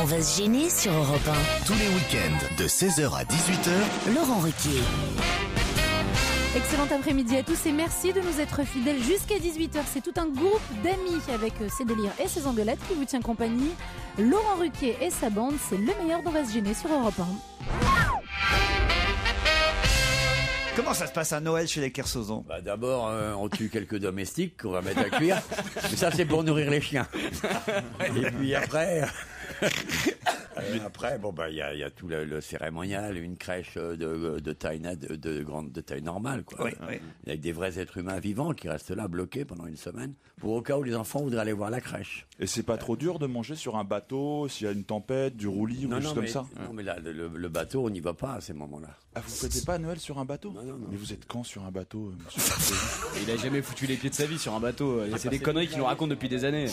va se gêner sur Europe 1. Tous les week-ends, de 16h à 18h, Laurent Ruquier. Excellent après-midi à tous et merci de nous être fidèles jusqu'à 18h. C'est tout un groupe d'amis avec ses délires et ses engueulades qui vous tient compagnie. Laurent Ruquier et sa bande, c'est le meilleur d'On va se gêner sur Europe 1. Comment ça se passe à Noël chez les Kersozon? D'abord, on tue quelques domestiques qu'on va mettre à cuire. Mais ça, c'est pour nourrir les chiens. Et puis après... il y a tout le cérémonial, une crèche de taille de taille normale, quoi. Oui, oui. Avec des vrais êtres humains vivants qui restent là bloqués pendant une semaine, pour au cas où les enfants voudraient aller voir la crèche. Et c'est pas trop dur de manger sur un bateau s'il y a une tempête, du roulis ou des choses comme ça? Non, mais là, le bateau, on n'y va pas à ces moments-là. Ah, vous fêtez pas Noël sur un bateau? Non. Mais vous êtes quand sur un bateau, monsieur? Il a jamais foutu les pieds de sa vie sur un bateau. C'est des conneries qu'il nous raconte depuis des années.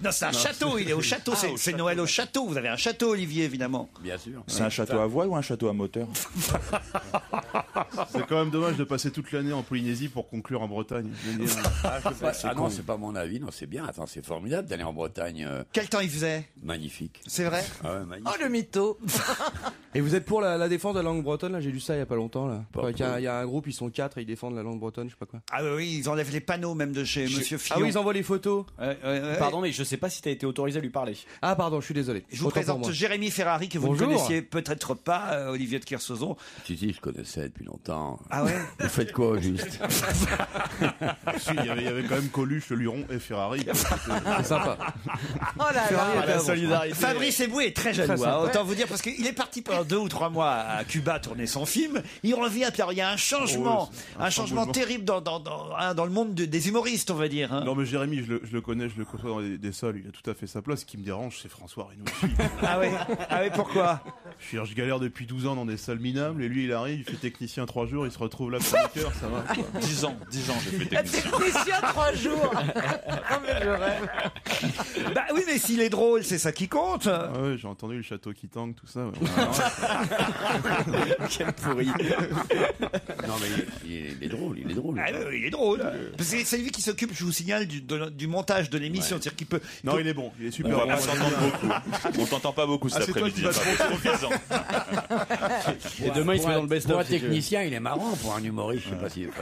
Non, c'est un château, il est au château, c'est Noël au château. Vous avez un château, Olivier, évidemment. Bien sûr. C'est un château à voile ou un château à moteur? C'est quand même dommage de passer toute l'année en Polynésie pour conclure en Bretagne. Non, c'est pas mon avis. Non, c'est bien. Attends, c'est formidable d'aller en Bretagne. Quel temps il faisait? Magnifique. C'est vrai? Ah ouais, magnifique. Oh, le mytho. Et vous êtes pour la défense de la langue bretonne, là? J'ai lu ça il y a pas longtemps, là. Pas Il y a un groupe, ils sont 4 et ils défendent la langue bretonne, je sais pas quoi. Ah oui, ils enlèvent les panneaux même de chez Monsieur Fillon. Ah oui, ils envoient les photos. Pardon, mais je sais pas si t'as été autorisé à lui parler. Ah pardon, je suis désolé. Je vous Autant pour présente moi. Jérémy Ferrari, que vous Bonjour. ne connaissiez peut-être pas, Olivier de Kersozon. Si, je connaissais depuis longtemps. Ah ouais? Vous faites quoi, au juste? Si, il y avait quand même Coluche, Luron et Ferrari. C'est sympa. Oh là là, La solidarité. Fabrice Eboué est très jaloux, hein, autant vous dire, parce qu'il est parti pendant 2 ou 3 mois à Cuba tourner son film. Il revient, puis alors il y a un changement, un changement terrible dans le monde des humoristes, on va dire. Hein. Non mais Jérémy, je le connais, je le côtoie dans des sols, il a tout à fait sa place. Ce qui me dérange, c'est François Reynaud. Ah oui, pourquoi? Je galère depuis 12 ans dans des salles minables, et lui il arrive, il fait technicien 3 jours, il se retrouve là chroniqueur, ça va quoi. 10 ans, j'ai fait technicien. Technicien 3 jours. Oh, mais je rêve. Bah oui, mais s'il est drôle, c'est ça qui compte. Ah ouais, j'ai entendu le château qui tangue, tout ça. Ouais. Quel pourri. Non, mais il est drôle. Ah oui, il est drôle. Parce que c'est lui qui s'occupe, je vous signale, du montage de l'émission. Ouais. C'est-à-dire qu'il peut... Non, il est bon, il est super. On va pas s'entendre beaucoup. On t'entend pas beaucoup cet c'est toi après-midi. qui vas te Et demain, il se met dans le Pour best-of. un technicien, il est marrant. Pour un humoriste, je sais pas s'il est pas.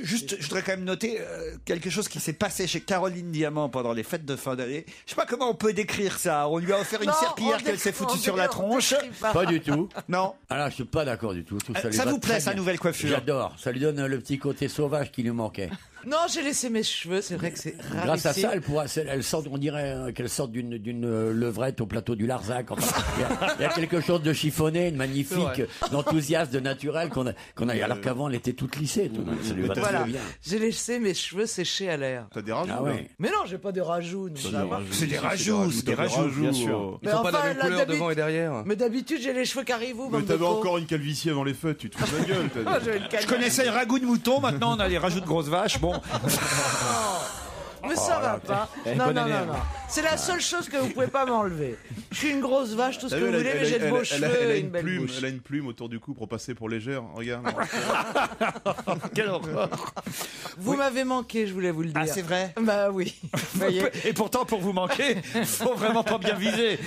Juste, je voudrais quand même noter quelque chose qui s'est passé chez Caroline Diamant pendant les fêtes de fin d'année. Je sais pas comment on peut décrire ça. On lui a offert une serpillière qu'elle s'est foutue sur la tronche. Pas du tout. Non. Alors, je suis pas d'accord du tout. Ça vous plaît, sa nouvelle coiffure? J'adore. Ça lui donne le petit côté sauvage qui lui manquait. Non, j'ai laissé mes cheveux, c'est vrai que c'est rare. Grâce à ça, elle sort, on dirait qu'elle sort d'une levrette au plateau du Larzac. Enfin, il y a quelque chose de chiffonné, de magnifique, d'enthousiaste, de naturel qu'on a. Alors qu'avant, elle était toute lissée. Ça lui va Voilà, très bien. j'ai laissé mes cheveux sécher à l'air. T'as des rajouts? Ah ouais. Mais non, j'ai pas de rajouts. C'est des rajouts, bien sûr. Ils sont pas de la même couleur devant et derrière. Mais d'habitude, j'ai les cheveux caribou. Mais t'avais encore une calvitie avant les fêtes, tu te fous de la gueule. Je connaissais le ragoût de mouton, maintenant on a les rajouts de grosses vaches. Bon. Mais ça va pas. Non. C'est la seule chose que vous pouvez pas m'enlever. Je suis une grosse vache, tout ce que vous voulez, mais j'ai de beaux cheveux et une belle bouche. Elle a une plume autour du cou pour passer pour légère. Regarde. Quelle horreur. Vous m'avez manqué, je voulais vous le dire. Ah, c'est vrai? Bah oui. Voyez. Et pourtant, pour vous manquer, faut vraiment pas bien viser.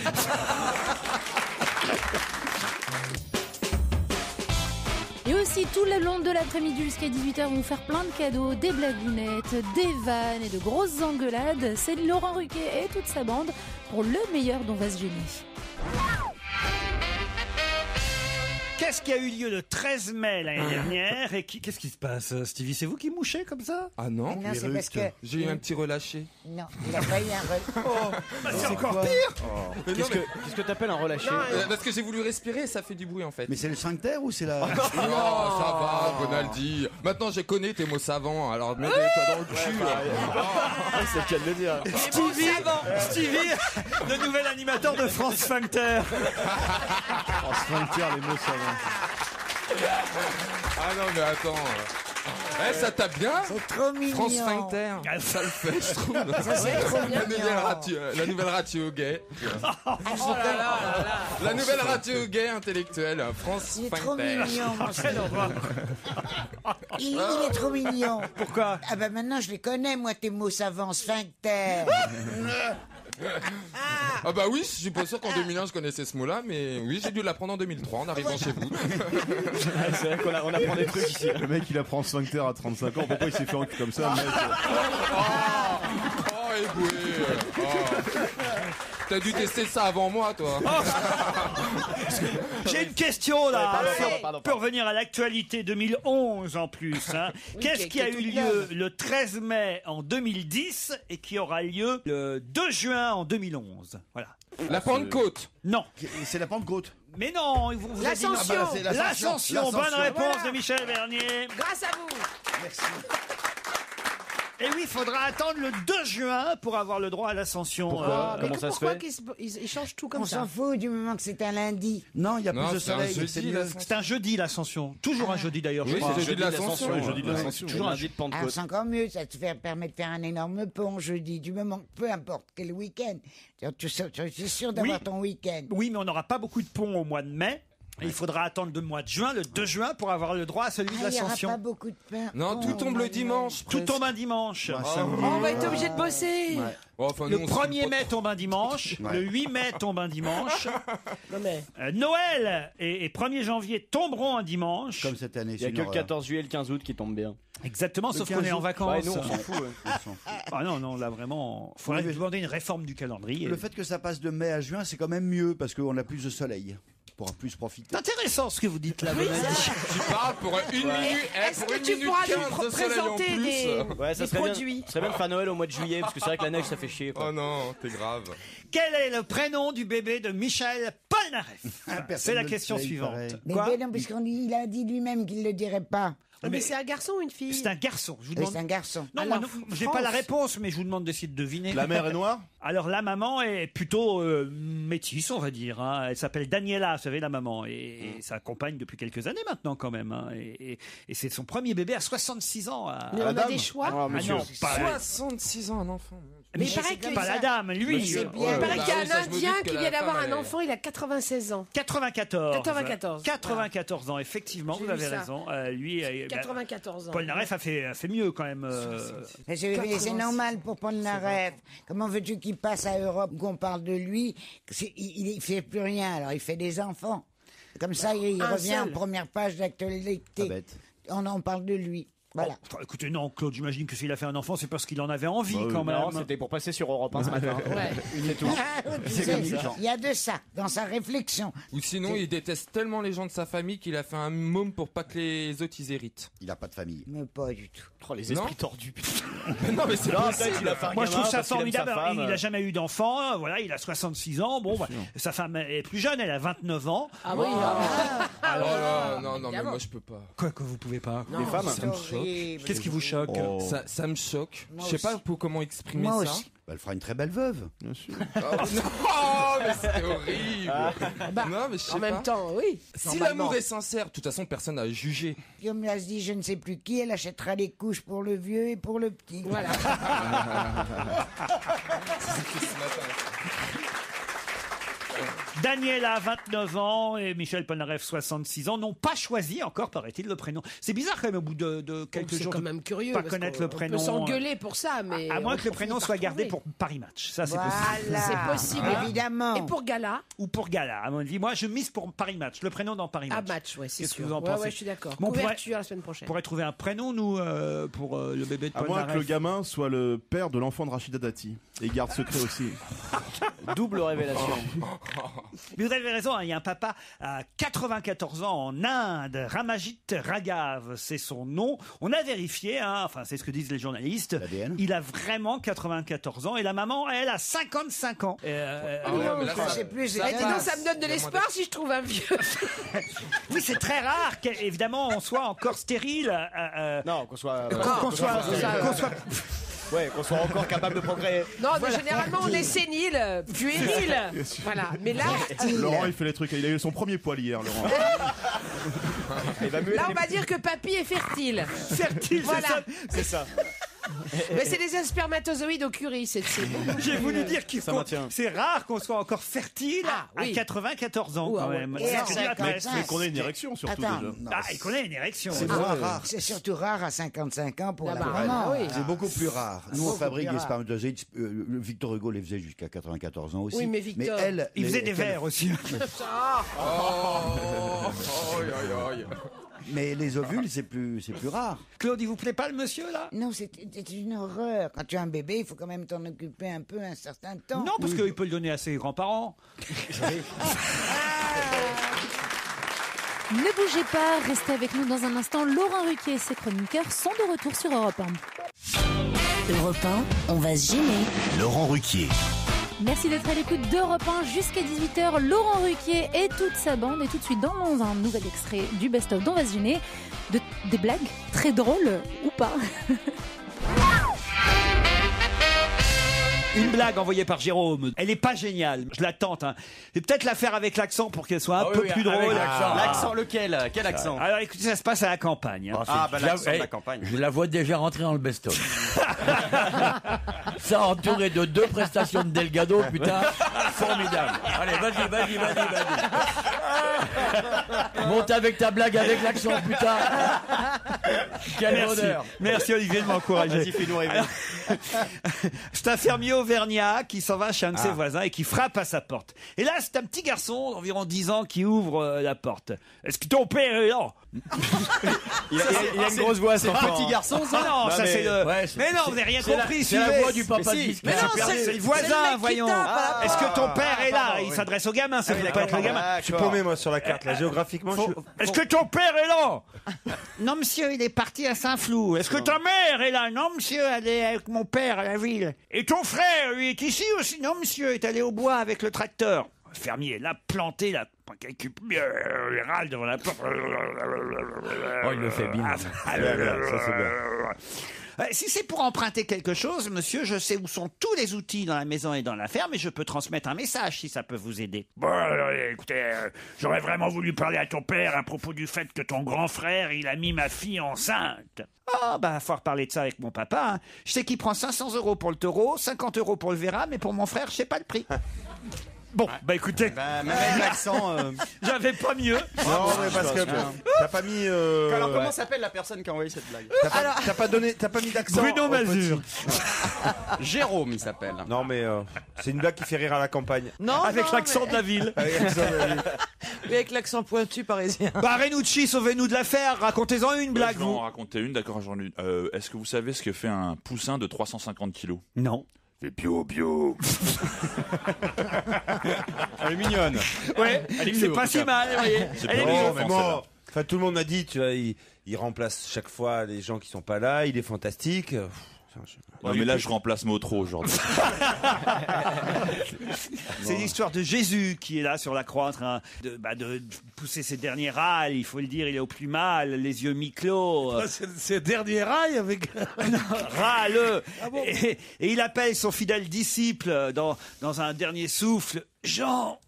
Et aussi, tout le long de l'après-midi jusqu'à 18h, on va vous faire plein de cadeaux, des blagounettes, des vannes et de grosses engueulades. C'est Laurent Ruquier et toute sa bande pour le meilleur d'On va se gêner. Qu'est-ce qui a eu lieu le 13 mai l'année dernière et qu'est-ce qui se passe, Stevie? C'est vous qui mouchez comme ça? Ah non, Non, c'est parce que... j'ai eu un petit relâché. Non, il a pas eu un C'est encore pire. Qu'est-ce que t'appelles un relâché? Parce que j'ai voulu respirer et ça fait du bruit en fait. Mais c'est le sphincter ou c'est la... Non, ça va, Bonaldi. Maintenant, j'ai connais tes mots savants, alors mets-toi dans le cul. C'est le cas de le dire. Stevie, le nouvel animateur de France Sphincter. Oh, sphincter, les mots savants. Ah non, mais attends. Ça tape bien. C'est trop mignon. France Sphincter. Ça le fait, je trouve. Ça, c'est trop mignon. La nouvelle radio gay. La nouvelle radio gay intellectuelle. France Il est trop Sphincter. mignon, mon Stevie. Il est trop mignon. Pourquoi? Ah bah maintenant je les connais, moi, tes mots savants, sphincter. Ah bah oui, je suis pas sûr qu'en 2001 je connaissais ce mot-là, mais oui, j'ai dû l'apprendre en 2003 en arrivant chez vous. C'est vrai qu'on on apprend des trucs ici. Le mec, il apprend sphincter à 35 ans. Pourquoi il s'est fait en cul comme ça, le mec Oh, éboué. T'as dû tester ça avant moi, toi. J'ai une question là, Pardon. pour revenir à l'actualité 2011 en plus. Hein. Qu'est-ce qui a eu lieu le 13 mai en 2010 et qui aura lieu le 2 juin en 2011 ? Voilà. La Pentecôte. Non. C'est la Pentecôte. Mais non, vous avez dit... L'Ascension. Ah bah, c'est L'Ascension, bonne réponse Voilà. de Michel Bernier. Grâce à vous. Merci. Et oui, il faudra attendre le 2 juin pour avoir le droit à l'Ascension. Comment ça se Pourquoi fait ils changent tout comme On ça? s'en fout du moment que c'est un lundi. Non, il y a Non, plus de c'est un soleil. jeudi, C'est mieux. l'Ascension. C'est un jeudi l'Ascension. Toujours un jeudi d'ailleurs, je Oui, crois. c'est le jeudi de l'Ascension. Le jeudi de l'Ascension. Toujours un lundi de Alors Pentecôte. c'est encore mieux, ça te permet de faire un énorme pont jeudi, du moment, peu importe quel week-end. Tu es sûr d'avoir Oui. ton week-end. Oui, mais on n'aura pas beaucoup de ponts au mois de mai. Et il faudra attendre le mois de juin, le 2 juin, pour avoir le droit à celui de Il n'y aura l'Ascension. pas beaucoup de pain. Non, tout tombe le dimanche. Tout tombe un dimanche. On va être obligé de bosser. Oh, enfin, Le nous, on se 1er fout pas mai tombe un dimanche, le 8 mai tombe un dimanche, Non mais. Noël et 1er janvier tomberont un dimanche. Comme cette année. Il y a c'est que une le horreur. 14 juillet et le 15 août qui tombent bien. Exactement, sauf 15 qu'on est en août. vacances. Ouais, nous on s'en fout. Ouais. Ah non, là vraiment, il faudrait Oui, mais- demander une réforme du calendrier. Le fait que ça passe de mai à juin, c'est quand même mieux parce qu'on a plus de soleil. On pourra plus profiter. C'est intéressant ce que vous dites là. Bonaldi. Tu parles pour une minute. Est-ce que tu pourras nous présenter Ouais, ça des serait produits bien. Ça serait bien de faire Noël au mois de juillet parce que c'est vrai que la neige ça fait chier. Quoi. Oh non, t'es grave. Quel est le prénom du bébé de Michel Polnareff? C'est la question ne le sait, il suivante. paraît. Mais Quoi? ben non, puisqu'il a dit lui-même qu'il ne le dirait pas. Mais c'est un garçon ou une fille? C'est un garçon. Je vous Oui, demande... c'est un garçon. Non, Alors, moi, j'ai pas la réponse, mais je vous demande d'essayer de deviner. La mère est noire. Alors la maman est plutôt métisse, on va dire. Hein. Elle s'appelle Daniela, vous savez, la maman, et ça accompagne depuis quelques années maintenant quand même. Hein. Et c'est son premier bébé à 66 ans. Mais on a des choix. Ah non, pas, 66 ans, un enfant. Mais il paraît pas la dame, lui. c'est Oh bien. Il paraît bah qu'il y a oui, ça, un je me Indien doute que qui la vient d'avoir femme, un elle est- enfant, il a 96 ans. 94. 94. 94 ans, effectivement, J'ai vous avez vu ça. raison. Lui, 94 ans. Paul Naref a fait mieux quand même. Mais c'est normal pour Polnareff. Comment veux-tu qu'il passe à Europe, qu'on parle de lui? Il ne fait plus rien, alors il fait des enfants. Comme ça, il Un revient en seul. première page d'actualité. Pas bête. On en parle de lui. Voilà. Oh, écoutez, non, Claude, j'imagine que s'il a fait un enfant, c'est parce qu'il en avait envie Bah oui. quand même. Non, c'était pour passer sur Europe 1 ce matin. Ouais. C'est tout. Il y a de ça dans sa réflexion. Ou sinon, il déteste tellement les gens de sa famille qu'il a fait un môme pour pas que les autres ils héritent. Il a pas de famille. Mais pas du tout. Oh, les esprits tordus. putain. Non, mais c'est Non, possible. peut-être qu'il a fait un Moi, je trouve gamin ça parce qu'il aime sa formidable. femme. Il n'a jamais eu d'enfant. Voilà, il a 66 ans. Bon, bah, sa femme est plus jeune, elle a 29 ans. Ah oui, Oh là, non, mais moi je peux pas. Quoi que vous pouvez pas? Les femmes. Ça me choque. Qu'est-ce qui vous choque? Oh. Ça me choque. Moi Je sais pas aussi. comment exprimer Moi ça. aussi. Bah, elle fera une très belle veuve. Bien sûr. Oh, non, mais c'est horrible. Non, mais je sais en même pas. temps, oui. Si normalement. l'amour est sincère, de toute façon, personne n'a jugé. Comme l'a dit, je ne sais plus qui, elle achètera les couches pour le vieux et pour le petit. Voilà. Daniela, 29 ans, et Michel Polnareff, 66 ans, n'ont pas choisi encore, paraît-il, le prénom. C'est bizarre quand même, au bout de quelques C'est jours, quand même curieux. pas parce connaître qu'on- le prénom. On peut s'engueuler pour ça, mais. à moins on que le finit prénom par soit gardé trouver. pour Paris Match. Ça, c'est possible. Voilà. C'est possible. Évidemment. Et pour Gala, Ou pour Gala, à mon avis. Moi, je mise pour Paris Match. Le prénom dans Paris Match. à match, ouais, c'est Qu'est-ce que sûr. vous en Ouais, pensez? ouais, je suis d'accord. Bon, on pourrait- Couverture la semaine prochaine. On pourrait trouver un prénom, nous, pour le bébé de À Paul moins que le Naref. gamin soit le père de l'enfant de Rachida Dati. Et garde secret aussi. Double révélation. Mais vous avez raison, hein, il y a un papa à 94 ans en Inde, Ramajit Raghav, c'est son nom. On a vérifié, hein, enfin c'est ce que disent les journalistes. L'ADN. Il a vraiment 94 ans et la maman, elle, a 55 ans. mais là, C'est plus Eh, dis étonnant. donc, ça me donne de l'espoir si je trouve un vieux. Oui, c'est très rare qu'évidemment on soit encore stérile. Non, qu'on soit. Qu'on soit- qu'on soit- Ouais, qu'on soit encore capable de procréer. Non, mais généralement, on est sénile, puéril. Voilà. Mais là, Laurent, il fait les trucs. Il a eu son premier poil hier, Laurent. Il va muer là, les- on va dire que papy est fertile. fertile, Voilà. c'est ça. C'est ça. Mais c'est des spermatozoïdes au curry, c'est J'ai voulu dire que Ça maintient. c'est rare qu'on soit encore fertile oui. à 94 ans quand même. Et à C'est ce que dit la 55. presse. Mais qu'on ait une érection surtout Attends, déjà. Ah, et qu'on ait une érection. C'est aussi. moins rare. C'est surtout rare à 55 ans pour Ah la bah, maman. oui. C'est beaucoup plus rare. Nous, on Beaucoup fabrique plus des rare. spermatozoïdes. Victor Hugo les faisait jusqu'à 94 ans aussi. Oui, mais Victor, elle, Il faisait des verres aussi. Mais les ovules, c'est plus rare. Claude, il vous plaît pas le monsieur là? Non, c'est une horreur. Quand tu as un bébé, il faut quand même t'en occuper un peu un certain temps. Non, parce qu'il peut le donner à ses grands-parents. Ne bougez pas, restez avec nous dans un instant. Laurent Ruquier et ses chroniqueurs sont de retour sur Europe 1. Europe 1, on va se gêner. Laurent Ruquier. Merci d'être à l'écoute d'Europe 1 jusqu'à 18h. Laurent Ruquier et toute sa bande. Et tout de suite, dans un nouvel extrait du best-of d'On va se gêner, des blagues très drôles ou pas. Une blague envoyée par Jérôme. Elle est pas géniale. Je la tente. Hein. Je vais peut-être la faire avec l'accent pour qu'elle soit un peu plus drôle. L'accent, lequel? Quel accent? Alors écoutez, ça se passe à la campagne. Hein. Ah, bah l'accent de la campagne. Je la vois déjà rentrer dans le best-of. Ça entouré de 2 prestations de Delgado, putain, formidable. Allez, vas-y. Monte avec ta blague avec l'accent, putain. Quel bonheur. Merci Olivier de m'encourager. Vas-y, fais-nous rêver. C'est un fermier auvergnat qui s'en va chez un de ses voisins et qui frappe à sa porte. Et là, c'est un petit garçon d'environ 10 ans qui ouvre la porte. Est-ce que ton père est là? Il a une grosse voix, c'est un petit garçon, ça? Non, ça c'est le... Ouais, mais non, vous n'avez rien compris. C'est la suivez. voix du papa Mais si. disque. Mais non, C'est le voisin, voyons. Est-ce que ton père est là? Il s'adresse au gamin, ça peut pas être le gamin. Je suis paumé, moi, sur la carte, là. Géographiquement, Est-ce que ton père est là? Non, monsieur, il est parti à Saint-Flou. Est-ce que ta mère est là? Non, monsieur, elle est avec mon père à la ville. Et ton frère, lui, est ici aussi? Non, monsieur, est allé au bois avec le tracteur. Le fermier est là, planté, là, il râle devant la porte. Oh, il le fait bien. Ça, c'est bien. Si c'est pour emprunter quelque chose, monsieur, je sais où sont tous les outils dans la maison et dans la ferme et je peux transmettre un message si ça peut vous aider. Bon, alors, écoutez, j'aurais vraiment voulu parler à ton père à propos du fait que ton grand frère, il a mis ma fille enceinte. Ah, bah, faut reparler de ça avec mon papa. Hein. Je sais qu'il prend 500 € pour le taureau, 50 € pour le verra, mais pour mon frère, je sais pas le prix. Bon, bah écoutez, Bah, même avec l'accent. j'avais pas mieux. Non, mais parce que t'as pas mis. Alors, comment s'appelle la personne qui a envoyé cette blague? t'as pas mis d'accent. Bruno au Mazur. Jérôme, il s'appelle. Non, mais c'est une blague qui fait rire à la campagne. Non, Avec non, l'accent mais- de la ville. mais avec l'accent pointu parisien. Bah Renucci, sauvez-nous de l'affaire, racontez-en une blague, Je vais en vous. raconter une, d'accord, j'en ai une. Est-ce que vous savez ce que fait un poussin de 350 kilos? Non. Fait bio. Elle est mignonne. Ouais, c'est pas si mal, vous voyez. Elle est pas mignonne. mal. Bon, enfin, tout le monde m'a dit, tu vois, il remplace chaque fois les gens qui sont pas là, il est fantastique. Ouais, mais là, je remplace Motro aujourd'hui. C'est l'histoire de Jésus qui est là sur la croix en train de pousser ses derniers râles. Il faut le dire, il est au plus mal, les yeux mi-clos. C'est dernier rail avec. Râleux. Ah bon Et il appelle son fidèle disciple dans un dernier souffle. Jean,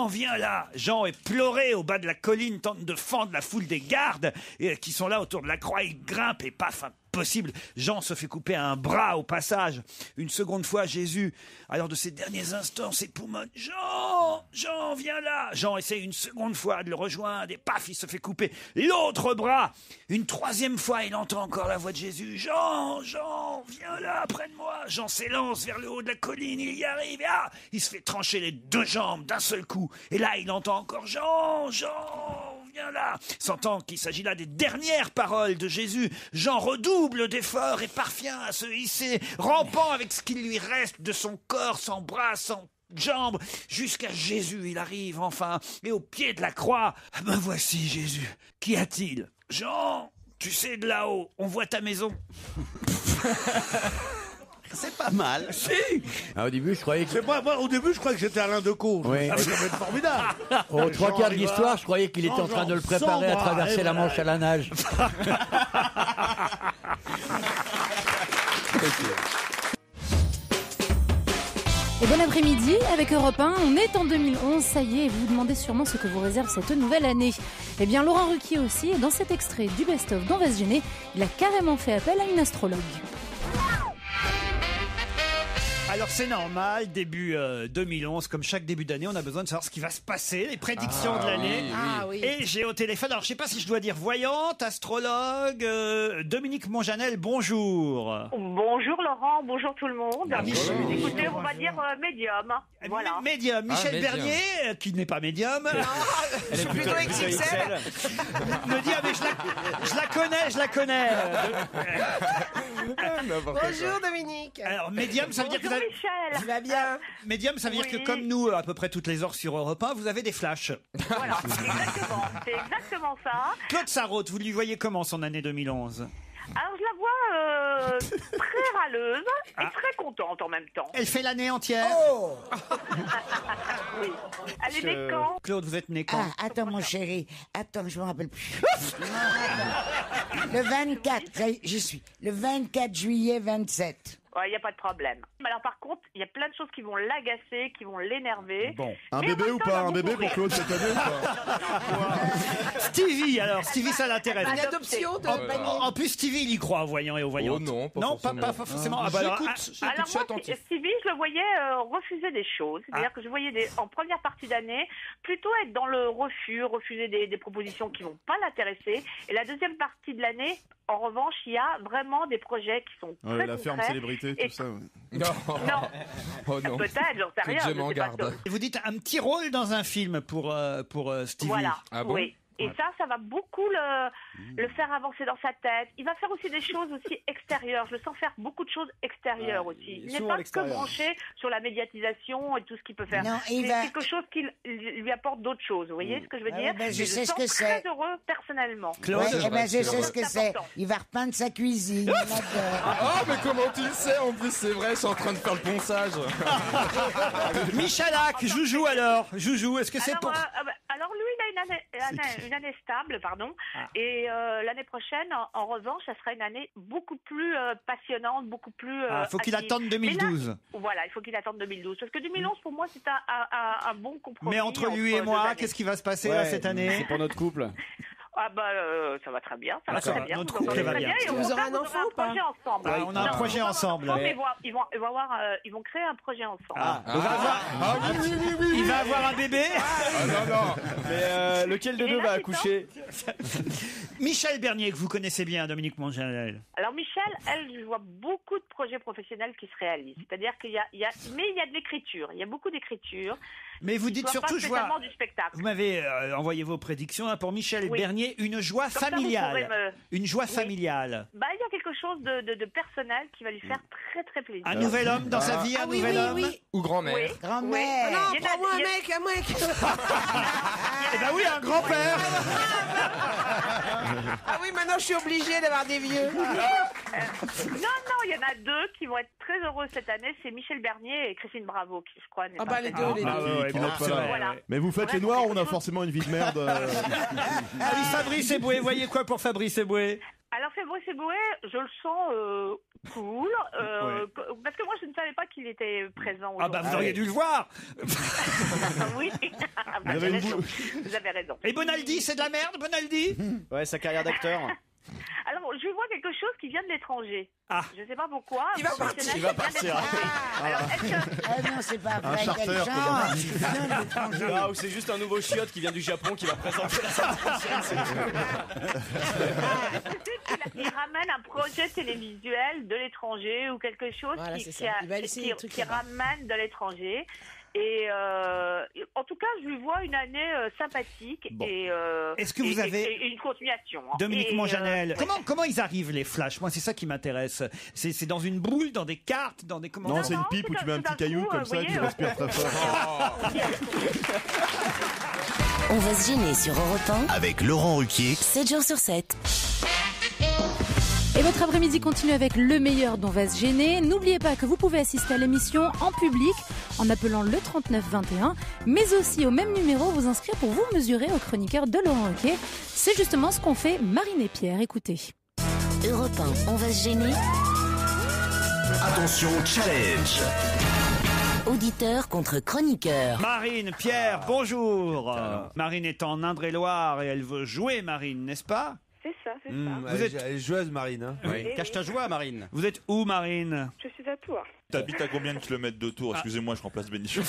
viens là. Jean est pleuré au bas de la colline, tente de fendre la foule des gardes qui sont là autour de la croix. Il grimpe et paf, impossible. Jean se fait couper un bras au passage. Une seconde fois, Jésus, alors de ses derniers instants, s'époumonne. Jean, viens là. Jean essaie une seconde fois de le rejoindre et paf, il se fait couper l'autre bras. Une troisième fois, il entend encore la voix de Jésus. Jean, viens là, près de moi. Jean s'élance vers le haut de la colline, il y arrive et il se fait trancher les 2 jambes d'un seul coup. Et là, il entend encore Jean, viens là. Sentant qu'il s'agit là des dernières paroles de Jésus, Jean redouble d'efforts et parvient à se hisser, rampant avec ce qu'il lui reste de son corps, sans bras, sans jambes, jusqu'à Jésus. Il arrive enfin, et au pied de la croix, me voici Jésus. Qu'y a-t-il? Jean, tu sais, de là-haut, on voit ta maison. C'est pas mal. Si. Au début, je croyais que. Moi, au début, je croyais que c'était Alain Decaux. Oui. Ça va être formidable. Aux 3 quarts de arriva l'histoire, je croyais qu'il était en train de le préparer à traverser la Manche à la nage. Et bon après-midi avec Europe 1, on est en 2011, ça y est, et vous vous demandez sûrement ce que vous réserve cette nouvelle année. Eh bien Laurent Ruquier aussi, et dans cet extrait du best-of d'On va se gêner, il a carrément fait appel à une astrologue. Alors c'est normal, début 2011, comme chaque début d'année, on a besoin de savoir ce qui va se passer, les prédictions de l'année. Et j'ai au téléphone, alors je sais pas si je dois dire voyante, astrologue, Dominique Monjanel, bonjour. Bonjour Laurent, bonjour tout le monde. Écoutez, on va dire médium. Voilà. Médium, Michel médium. Bernier, qui n'est pas médium. Je suis plutôt XXL. Me dit, ah, mais je la connais. Bonjour Dominique. Alors, médium, ça veut dire que vous avez... Michel. Tu vas bien? Médium, ça veut dire que comme nous, à peu près toutes les heures sur Europe 1, vous avez des flashs. Voilà, exactement. C'est exactement ça. Claude Sarraute, vous lui voyez comment son année 2011? Alors je la vois très râleuse et très contente en même temps. Elle fait l'année entière. Oh. Oui. Elle est née quand? Claude, vous êtes né quand? Ah, attends, mon chéri. Attends, je me rappelle plus. Non, attends. Le 24, ça y est, j'y suis. Le 24 juillet 27. Il n'y a pas de problème. Mais alors par contre, il y a plein de choses qui vont l'agacer, qui vont l'énerver. Bon. Un Mais bébé en ou même temps, pas? elle va Un bébé beaucoup pour Claude rire. cette année ou pas? Stevie, alors, Stevie, ça l'intéresse. Une adoption de panier. En plus, Stevie, il y croit aux voyants et aux voyantes. Oh non, pas forcément. pas forcément. Ah, bah alors, Alors moi, Stevie, je le voyais refuser des choses. C'est-à-dire que je voyais en première partie d'année plutôt être dans le refus, refuser des propositions qui vont pas l'intéresser. Et la deuxième partie de l'année, en revanche, il y a vraiment des projets qui sont très la ferme concrets. célébrité, Et- tout ça. Ouais. Non. Oh non. Peut-être, j'en sais Que rien. Dieu je m'en sais pas garde. ça. vous dites un petit rôle dans un film pour Stevie. Voilà, Ah bon? oui. Et ça va beaucoup le faire avancer dans sa tête. Il va faire aussi des choses aussi extérieures. Je le sens faire beaucoup de choses extérieures aussi. Il n'est pas que branché sur la médiatisation et tout ce qu'il peut faire. Non, c'est il va- quelque chose qui lui apporte d'autres choses. Vous voyez ce que je veux Ah dire? ouais, ben, je Et sais ce sens que très c'est. heureux personnellement. Claude, Ouais, eh ben, je sais ce que c'est. important. Il va repeindre sa cuisine. Il adore. Ah, mais comment tu le sais? En plus, c'est vrai, je suis en train de faire le ponçage. Michalak, Joujou alors. Joujou, est-ce que c'est Alors, pour... alors lui, il a une année stable, pardon. Et l'année prochaine, en revanche, ça sera une année beaucoup plus passionnante, beaucoup plus. faut qu'il active. attende 2012. Mais là, voilà, il faut qu'il attende 2012. Parce que 2011, pour moi, c'est un bon compromis. Mais entre lui et deux moi, années. qu'est-ce qui va se passer là, cette année? C'est pour notre couple. Ah bah ça va très bien, ça va D'accord, très bien. notre vous couple entendez va très bien. Et au Vous contraire, aurez un enfant ou pas? projet ensemble. Ah, on a un Non, projet on va ensemble. avoir un enfant, mais ils vont créer un projet ensemble. Il va avoir un bébé. Ah non, non. Mais lequel de Et deux là, va c'est accoucher? Michel Bernier, que vous connaissez bien, Dominique Monjanel. Alors Michel, elle, je vois beaucoup de projets professionnels qui se réalisent. C'est-à-dire qu'il y a de l'écriture. Il y a beaucoup d'écriture. Mais vous dites surtout, je vois. Du spectacle. Vous m'avez envoyé vos prédictions hein, pour Michel Oui. Bernier, une joie Comme ça, vous familiale. pourrez Une joie familiale. Bah, il y a quelque chose de personnel qui va lui faire très très plaisir. Un nouvel homme dans sa vie, un oui, nouvel oui, homme. oui. Ou grand-mère. Oui. Grand-mère. Oui. Non, Il y en a- prends-moi un il y a- mec, un mec. Eh ben oui, un grand-père. Ah oui, maintenant je suis obligée d'avoir des vieux. Non, il y en a deux qui vont être très heureux cette année. C'est Michel Bernier et Christine Bravo, qui je crois n'est Ah pas bah les très- deux, les Ah deux. ouais, Qui bon, n'ont pas c'est là. vrai, Voilà. ouais. Mais vous faites les noirs ou on a forcément une vie de merde Ah oui, Fabrice Eboué, voyez quoi pour Fabrice Eboué? Alors Fabrice Eboué, je le sens cool, parce que moi je ne savais pas qu'il était présent Ah bah aujourd'hui. vous auriez dû le voir. Oui, Vous avez une raison. boule. Vous avez raison. Et Bonaldi, c'est de la merde, Bonaldi? Ouais, sa carrière d'acteur. Alors je vois quelque chose qui vient de l'étranger. Ah. Je ne sais pas pourquoi. Il va un partir. professionnel Il va qui vient de partir. l'étranger. Alors est-ce que Ah non, c'est pas vrai. charter, Quel genre. Viens de l'étranger. Ah, ou c'est juste un nouveau chiotte qui vient du Japon qui va présenter la semaine prochaine. c'est tout. il ramène un projet télévisuel de l'étranger ou quelque chose Voilà, qui, c'est qui ça. a- Il va laisser qui- des trucs qui là-bas. ramène de l'étranger. Et en tout cas, je lui vois une année sympathique Bon. et Est-ce que vous avez- et une continuation. hein. Dominique Et, Monjanel, comment ils arrivent les flashs? Moi, c'est ça qui m'intéresse. C'est dans une boule, dans des cartes, dans des comment? Non, c'est une pipe où tu mets un petit caillou comme ça, tu respires très fort. On va se gêner sur Europe 1. Avec Laurent Ruquier. 7 jours sur 7. Et votre après-midi continue avec le meilleur dont va se gêner. N'oubliez pas que vous pouvez assister à l'émission en public en appelant le 3921, mais aussi au même numéro vous inscrire pour vous mesurer au chroniqueur de Laurent Ruquier. C'est justement ce qu'ont fait Marine et Pierre. Écoutez. Europe 1, on va se gêner. Attention, challenge. Auditeur contre chroniqueur. Marine, Pierre, bonjour. Marine est en Indre-et-Loire et elle veut jouer, Marine, n'est-ce pas? C'est ça, c'est ça. Elle est joueuse, Marine. Hein. Oui. Cache ta joie, Marine. Vous êtes où, Marine? Je suis à Tours. T'habites à combien de kilomètres de Tours? Excusez-moi, je remplace Bénichou.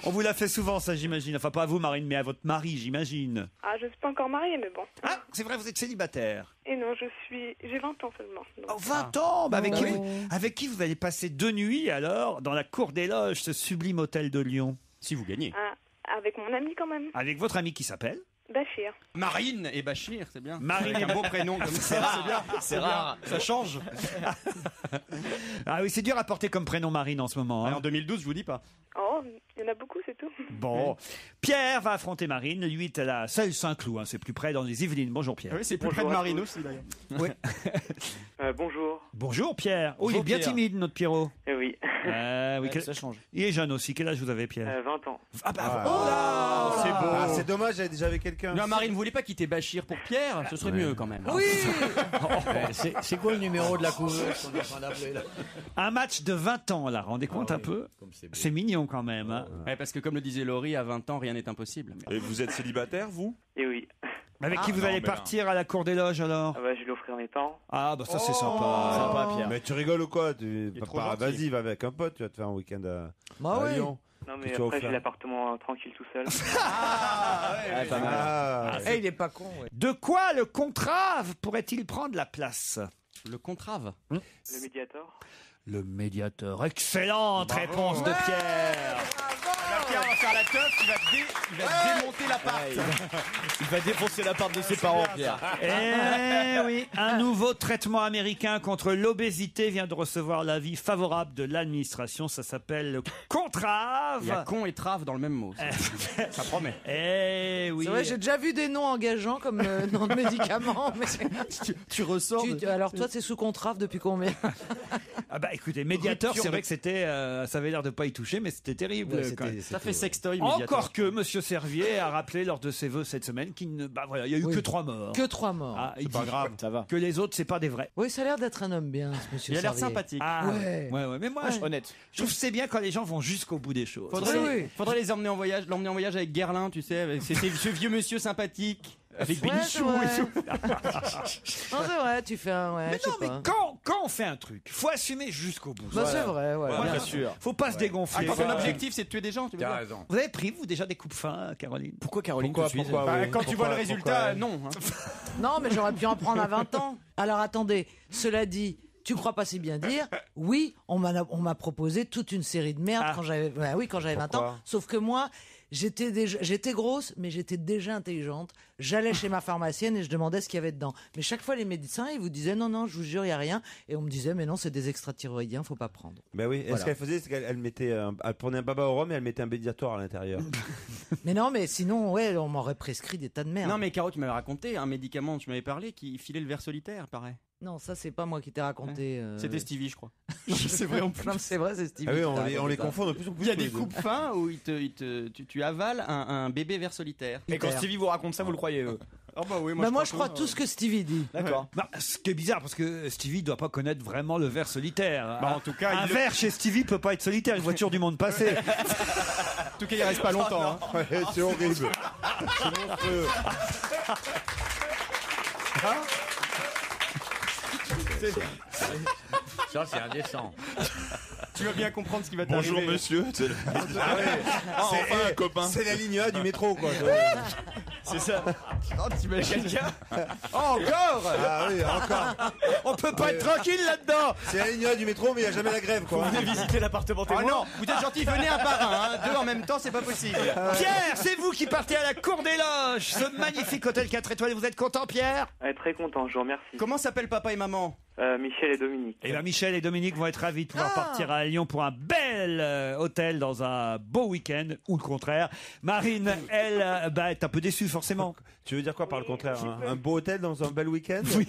On vous l'a fait souvent, ça, j'imagine. Enfin, pas à vous, Marine, mais à votre mari, j'imagine. Ah, je suis pas encore mariée, mais bon. Ah, c'est vrai, vous êtes célibataire. Et non, j'ai 20 ans seulement. Donc. Oh, 20 ans bah, avec qui vous allez passer 2 nuits, alors, dans la cour des loges, ce sublime hôtel de Lyon? Si vous gagnez. Ah, avec mon ami quand même. Avec votre ami qui s'appelle? Bachir. Marine et Bachir, c'est bien. Marine. Avec un beau prénom comme ça. C'est rare. C'est bien. C'est rare. Ça change. Ah oui, c'est dur à porter comme prénom Marine en ce moment. Hein. En 2012, je vous dis pas. Oh, il y en a beaucoup, c'est tout. Bon, Pierre va affronter Marine. Lui est à la Selle Saint-Cloud. Hein. C'est plus près dans les Yvelines. Bonjour Pierre. Oui, c'est plus près de Marine aussi d'ailleurs. Oui. Bonjour. Bonjour Pierre. Oh, il est Bonjour, bien Pierre. timide notre Pierrot. Eh oui. Oui, Ça change. Il est jeune aussi. Quel âge vous avez Pierre? 20 ans. Ah bah C'est beau. Ah, c'est dommage, j'avais déjà avec quelqu'un. Non, Marine, vous voulez pas quitter Bachir pour Pierre? Ce serait mieux quand même. Oui. C'est quoi le numéro de la couveuse qu'on est en train d'appeler là? Un match de 20 ans là. Rendez compte un peu. C'est mignon quand même. Hein. Ouais, parce que comme le disait Laurie, à 20 ans, rien n'est impossible. Et vous êtes célibataire, vous? Eh oui. Avec qui vous allez partir à la cour des loges alors? Ah bah, je vais l'offrir à mes parents. Ah bah ça c'est sympa. Pierre. Mais tu rigoles ou quoi? trop gentil. Vas-y, va avec un pote, tu vas te faire un week-end à oui. Lyon. Non, mais Qu'est-ce que tu vas après, faire j'ai l'appartement tranquille tout seul. Pas mal. Il est pas con. Ouais. De quoi le contrave pourrait-il prendre la place? Le contrave. Le médiator. Le médiateur. Excellente réponse de Pierre. Pierre va faire la teuf, il va démonter l'appart. Il va défoncer l'appart de ses parents, Pierre. Eh oui, un nouveau traitement américain contre l'obésité vient de recevoir l'avis favorable de l'administration. Ça s'appelle le contrave. Il y a con et trave dans le même mot. Ça promet. Eh oui. C'est vrai, j'ai déjà vu des noms engageants comme nom de médicaments. Mais tu ressors. Alors toi, c'est sous contrave depuis combien? Ah bah écoutez, médiateur, c'est vrai que c'était, ça avait l'air de pas y toucher, mais c'était terrible. Ouais, quand même. Ça fait sextoy, médiateur. Encore que Monsieur Servier a rappelé lors de ses vœux cette semaine qu'il ne, bah voilà, il y a eu que 3 morts. Que 3 morts. Ah, il C'est pas dit grave, ça va. que les autres, c'est pas des vrais. Oui, ça a l'air d'être un homme bien, ce monsieur. Il a l'air Servier. sympathique. Ah Ouais. ouais. Mais moi, Honnête. je trouve que c'est bien quand les gens vont jusqu'au bout des choses. Faudrait les emmener en voyage, l'emmener en voyage avec Guerlain, tu sais, avec ce vieux monsieur sympathique. Avec Ouais, Bénichou c'est et tout. Non, c'est vrai, tu fais un. Ouais, Mais je sais non, mais pas. quand on fait un truc, faut assumer jusqu'au bout. Bah, c'est vrai, ouais. Bien sûr. Faut pas se dégonfler. Quand ton objectif c'est de tuer des gens, tu veux T'as dire. raison. Vous avez pris, vous, déjà des coupes fins, Caroline? Pourquoi Caroline Pourquoi, tout de suite pourquoi, oui. Quand tu vois Pourquoi, le résultat, pourquoi non. hein. Non, mais j'aurais pu en prendre à 20 ans. Alors attendez, cela dit. Tu crois pas si bien dire? Oui, on m'a proposé toute une série de merdes quand j'avais 20 ans. Sauf que moi, j'étais grosse, mais j'étais déjà intelligente. J'allais chez ma pharmacienne et je demandais ce qu'il y avait dedans. Mais chaque fois, les médecins, ils vous disaient non, je vous jure, il y a rien. Et on me disait mais non, c'est des extra-thyroïdiens, faut pas prendre. Ben oui, Voilà. ce qu'elle faisait, c'est qu'elle mettait elle prenait un baba au rhum et elle mettait un médiator à l'intérieur. Mais non, mais sinon, ouais, on m'aurait prescrit des tas de merde. Non mais Caro, tu m'avais raconté un médicament, tu m'avais parlé, qui filait le ver solitaire, pareil. Non, ça c'est pas moi qui t'ai raconté. C'était Stevie, je crois. C'est vrai en plus. Non, c'est vrai, c'est Stevie. Ah oui, on les confond de plus en plus. Il y a des coupes fins où tu avales un bébé ver solitaire. Et quand Stevie vous raconte ça, vous le croyez Oh bah oui, Moi, je crois tout ce que Stevie dit. D'accord. Bah, ce qui est bizarre, parce que Stevie doit pas connaître vraiment le ver solitaire. Bah, en tout cas, un ver chez Stevie peut pas être solitaire, une voiture du monde passé. En tout cas, il reste pas longtemps. hein. Ouais, c'est horrible. C'est monstrueux. Ça, c'est indécent. Tu vas bien comprendre ce qui va t'arriver. Bonjour monsieur. Enfin un copain. C'est la ligne A du métro, quoi. C'est ça. Oh, t'imagines quelqu'un Oh, encore Ah oui, encore. On peut pas être tranquille là-dedans. C'est la ligne A du métro, mais il n'y a jamais la grève, quoi. Vous venez visiter l'appartement Oh témoin. non, vous êtes gentils, venez un par un, hein. Deux en même temps, c'est pas possible. Pierre, c'est vous qui partez à la Cour des Loges, ce magnifique hôtel 4 étoiles. Vous êtes content, Pierre? Très content, je vous remercie. Comment s'appellent papa et maman? Michel et Dominique. Eh bien, Michel et Dominique vont être ravis de pouvoir partir à Lyon pour un bel hôtel dans un beau week-end, ou le contraire. Marine, elle, est un peu déçue, forcément. Tu veux dire quoi par le contraire? Un beau hôtel dans un bel week-end? Oui.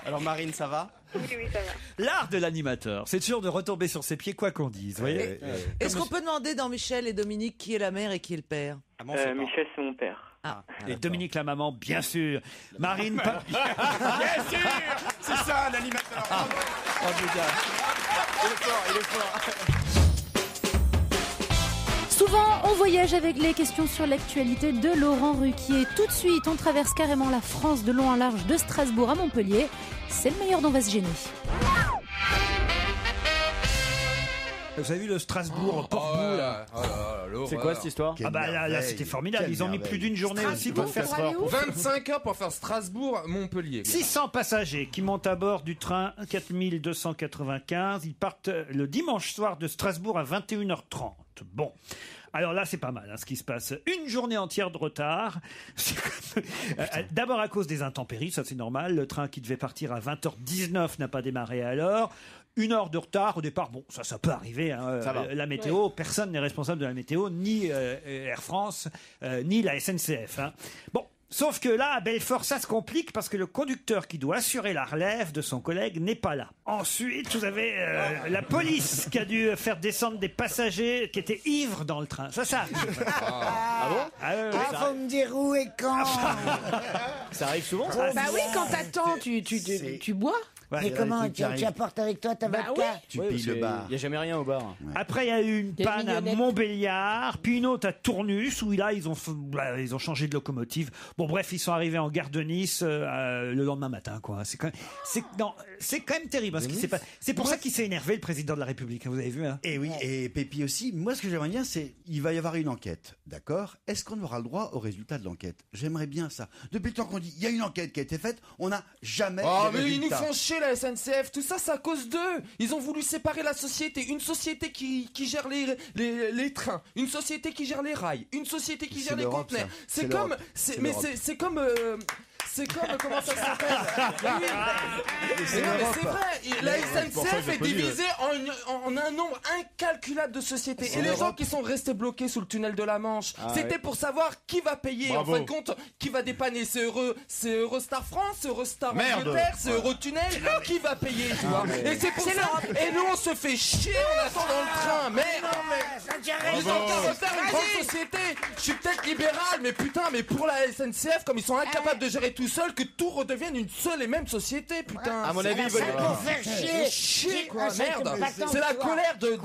Alors Marine, ça va? Oui, ça va. L'art de l'animateur, c'est toujours de retomber sur ses pieds, quoi qu'on dise. Vous voyez. Est-ce qu'on peut demander dans Michel et Dominique qui est la mère et qui est le père? Michel, c'est mon père. Et Dominique, la maman, bien sûr. Marine, pas... Bien sûr. C'est ça, l'animateur. Oh, putain. Il est fort. Souvent, On voyage avec les questions sur l'actualité de Laurent Ruquier. Tout de suite, on traverse carrément la France de long en large, de Strasbourg à Montpellier. C'est le meilleur d'On va se gêner. Vous avez vu le Strasbourg Portbou là C'est quoi cette histoire? Ah bah là c'était formidable. Ils ont mis plus d'une journée aussi pour faire ça. 25 heures pour faire Strasbourg-Montpellier. 600 passagers qui montent à bord du train 4295. Ils partent le dimanche soir de Strasbourg à 21h30. Bon. Alors là, c'est pas mal ce qui se passe. Une journée entière de retard. D'abord à cause des intempéries, ça c'est normal. Le train qui devait partir à 20h19 n'a pas démarré à l'heure. 1 heure de retard au départ, bon, ça peut arriver. La météo, personne n'est responsable de la météo, ni Air France, ni la SNCF. Bon, sauf que là, à Belfort, ça se complique parce que le conducteur qui doit assurer la relève de son collègue n'est pas là. Ensuite, vous avez la police qui a dû faire descendre des passagers qui étaient ivres dans le train. Ça arrive. Ah bon? Faut me dire où et quand. Ça arrive souvent, Bah oui, quand t'attends, tu bois. Mais comment tu apportes avec toi ta vodka? Tu pilles le bar. Il n'y a jamais rien au bar. Après, il y a eu une panne à Montbéliard, puis une autre à Tournus, où là, ils ont changé de locomotive. Bon, bref, ils sont arrivés en gare de Nice le lendemain matin, quoi. C'est quand même terrible ce qui s'est passé. C'est pour ça qu'il s'est énervé, le président de la République. Vous avez vu, hein? Et oui, et Pépi aussi. Moi, ce que j'aimerais bien, c'est il va y avoir une enquête, d'accord? Est-ce qu'on aura le droit au résultat de l'enquête? J'aimerais bien ça. Depuis le temps qu'on dit il y a une enquête qui a été faite, on n'a jamais. Oh, les mais ils nous résultats. font chier la SNCF, tout ça c'est à cause d'eux. Ils ont voulu séparer la société, une société qui gère les trains, une société qui gère les rails, une société qui gère les l'Europe, conteneurs. ça. C'est C'est comme, l'Europe. c'est C'est comme comment ça s'appelle? Mais non, mais c'est vrai, la SNCF est divisée en un nombre incalculable de sociétés. Et les gens qui sont restés bloqués sous le tunnel de la Manche, c'était pour savoir qui va payer. En fin de compte, qui va dépanner. C'est Eurostar France, c'est Eurostar Angleterre, c'est Eurotunnel. Qui va payer, tu vois? Et c'est pour ça. Et nous, on se fait chier en attendant le train. Merde! Ils ont qu'à refaire une grande société. Je suis peut-être libéral, mais putain, mais pour la SNCF, comme ils sont incapables de gérer tout seul, que tout redevienne une seule et même société, putain. À mon avis, ils veulent pour faire chier, quoi, merde. C'est la colère de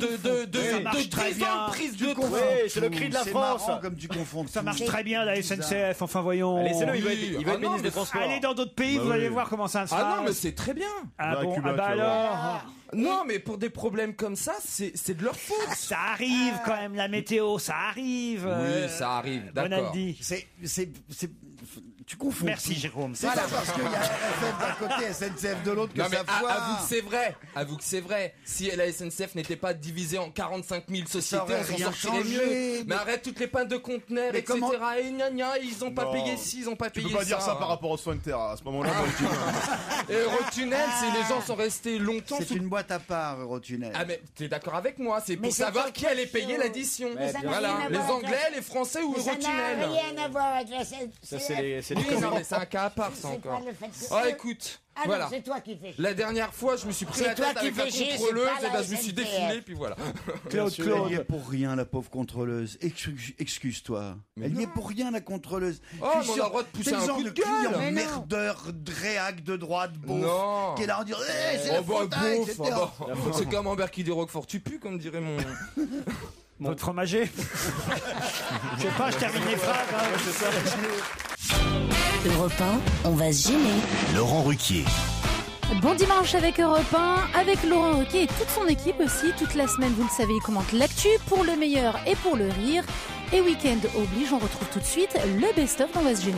10 ans de prise de Oui, c'est le cri de la France. Comme tu confonds. Ça marche très bien, la SNCF. Enfin, voyons. Laissez-le, il va être ministre des Transports. Allez dans d'autres pays, vous allez voir comment ça se passe. Ah non, mais c'est très bien. Ah bon, Cuba, bah tu vas alors. Non, mais pour des problèmes comme ça, c'est de leur faute. Ça arrive quand même, la météo, ça arrive. Oui, ça arrive, d'accord. Bonaldi. Tu confonds. Merci, Jérôme. C'est pas parce qu'il y a SNCF d'un côté, SNCF de l'autre que Non, mais ça foire. avoue que c'est vrai. Si la SNCF n'était pas divisée en 45 000 sociétés, aurait on s'en rien sortirait changé. mieux. Mais arrête toutes les pannes de conteneurs, Mais etc. comment- Et gna gna, ils ont pas Non. payé ci, ils ont pas Tu payé peux pas dire ça par rapport au sphincter. À ce moment-là, moi, je dis- Et Eurotunnel, c'est les gens sont restés longtemps C'est sous. une boîte à part, Eurotunnel. Ah mais t'es d'accord avec moi, c'est Mais pour c'est savoir pas qui allait question. payer l'addition. Mais ça n'a Voilà, rien à les voir avec Anglais, la- les Français ou Mais ça n'a Eurotunnel. rien à voir avec la SNCF. Ça, c'est les Oui, non, communs. mais c'est un cas à part, ça C'est encore. pas le fait que- Oh, écoute, Ah non, voilà. c'est toi qui fais chier. La dernière fois, je me suis pris C'est la toi tête qui avec la fais chier, c'est contrôleuse, pas et la ben je me suis SNCF. défilé, puis voilà. Claude, Elle y est pour rien, la pauvre contrôleuse. Excuse-toi. Elle y est pour rien, la contrôleuse. Oh, Je mais suis on a sûr, le droit de pousser t'es un le genre coup de de gueule. client Mais non. merdeur, dréac de droite, beauf, Non. qui est là en disant c'est Oh la bah faute, hein, bouf, etc. oh bah, c'est comme Ambert qui dit Roquefort, tu pues, comme dirait mon... Votre fromager. Je sais pas, je termine les phrases. Europe 1, on va se gêner. Laurent Ruquier. Bon dimanche avec Europe 1, avec Laurent Ruquier et toute son équipe aussi. Toute la semaine, vous le savez, il commente l'actu pour le meilleur et pour le rire. Et week-end oblige, on retrouve tout de suite le best-of d'On va se gêner.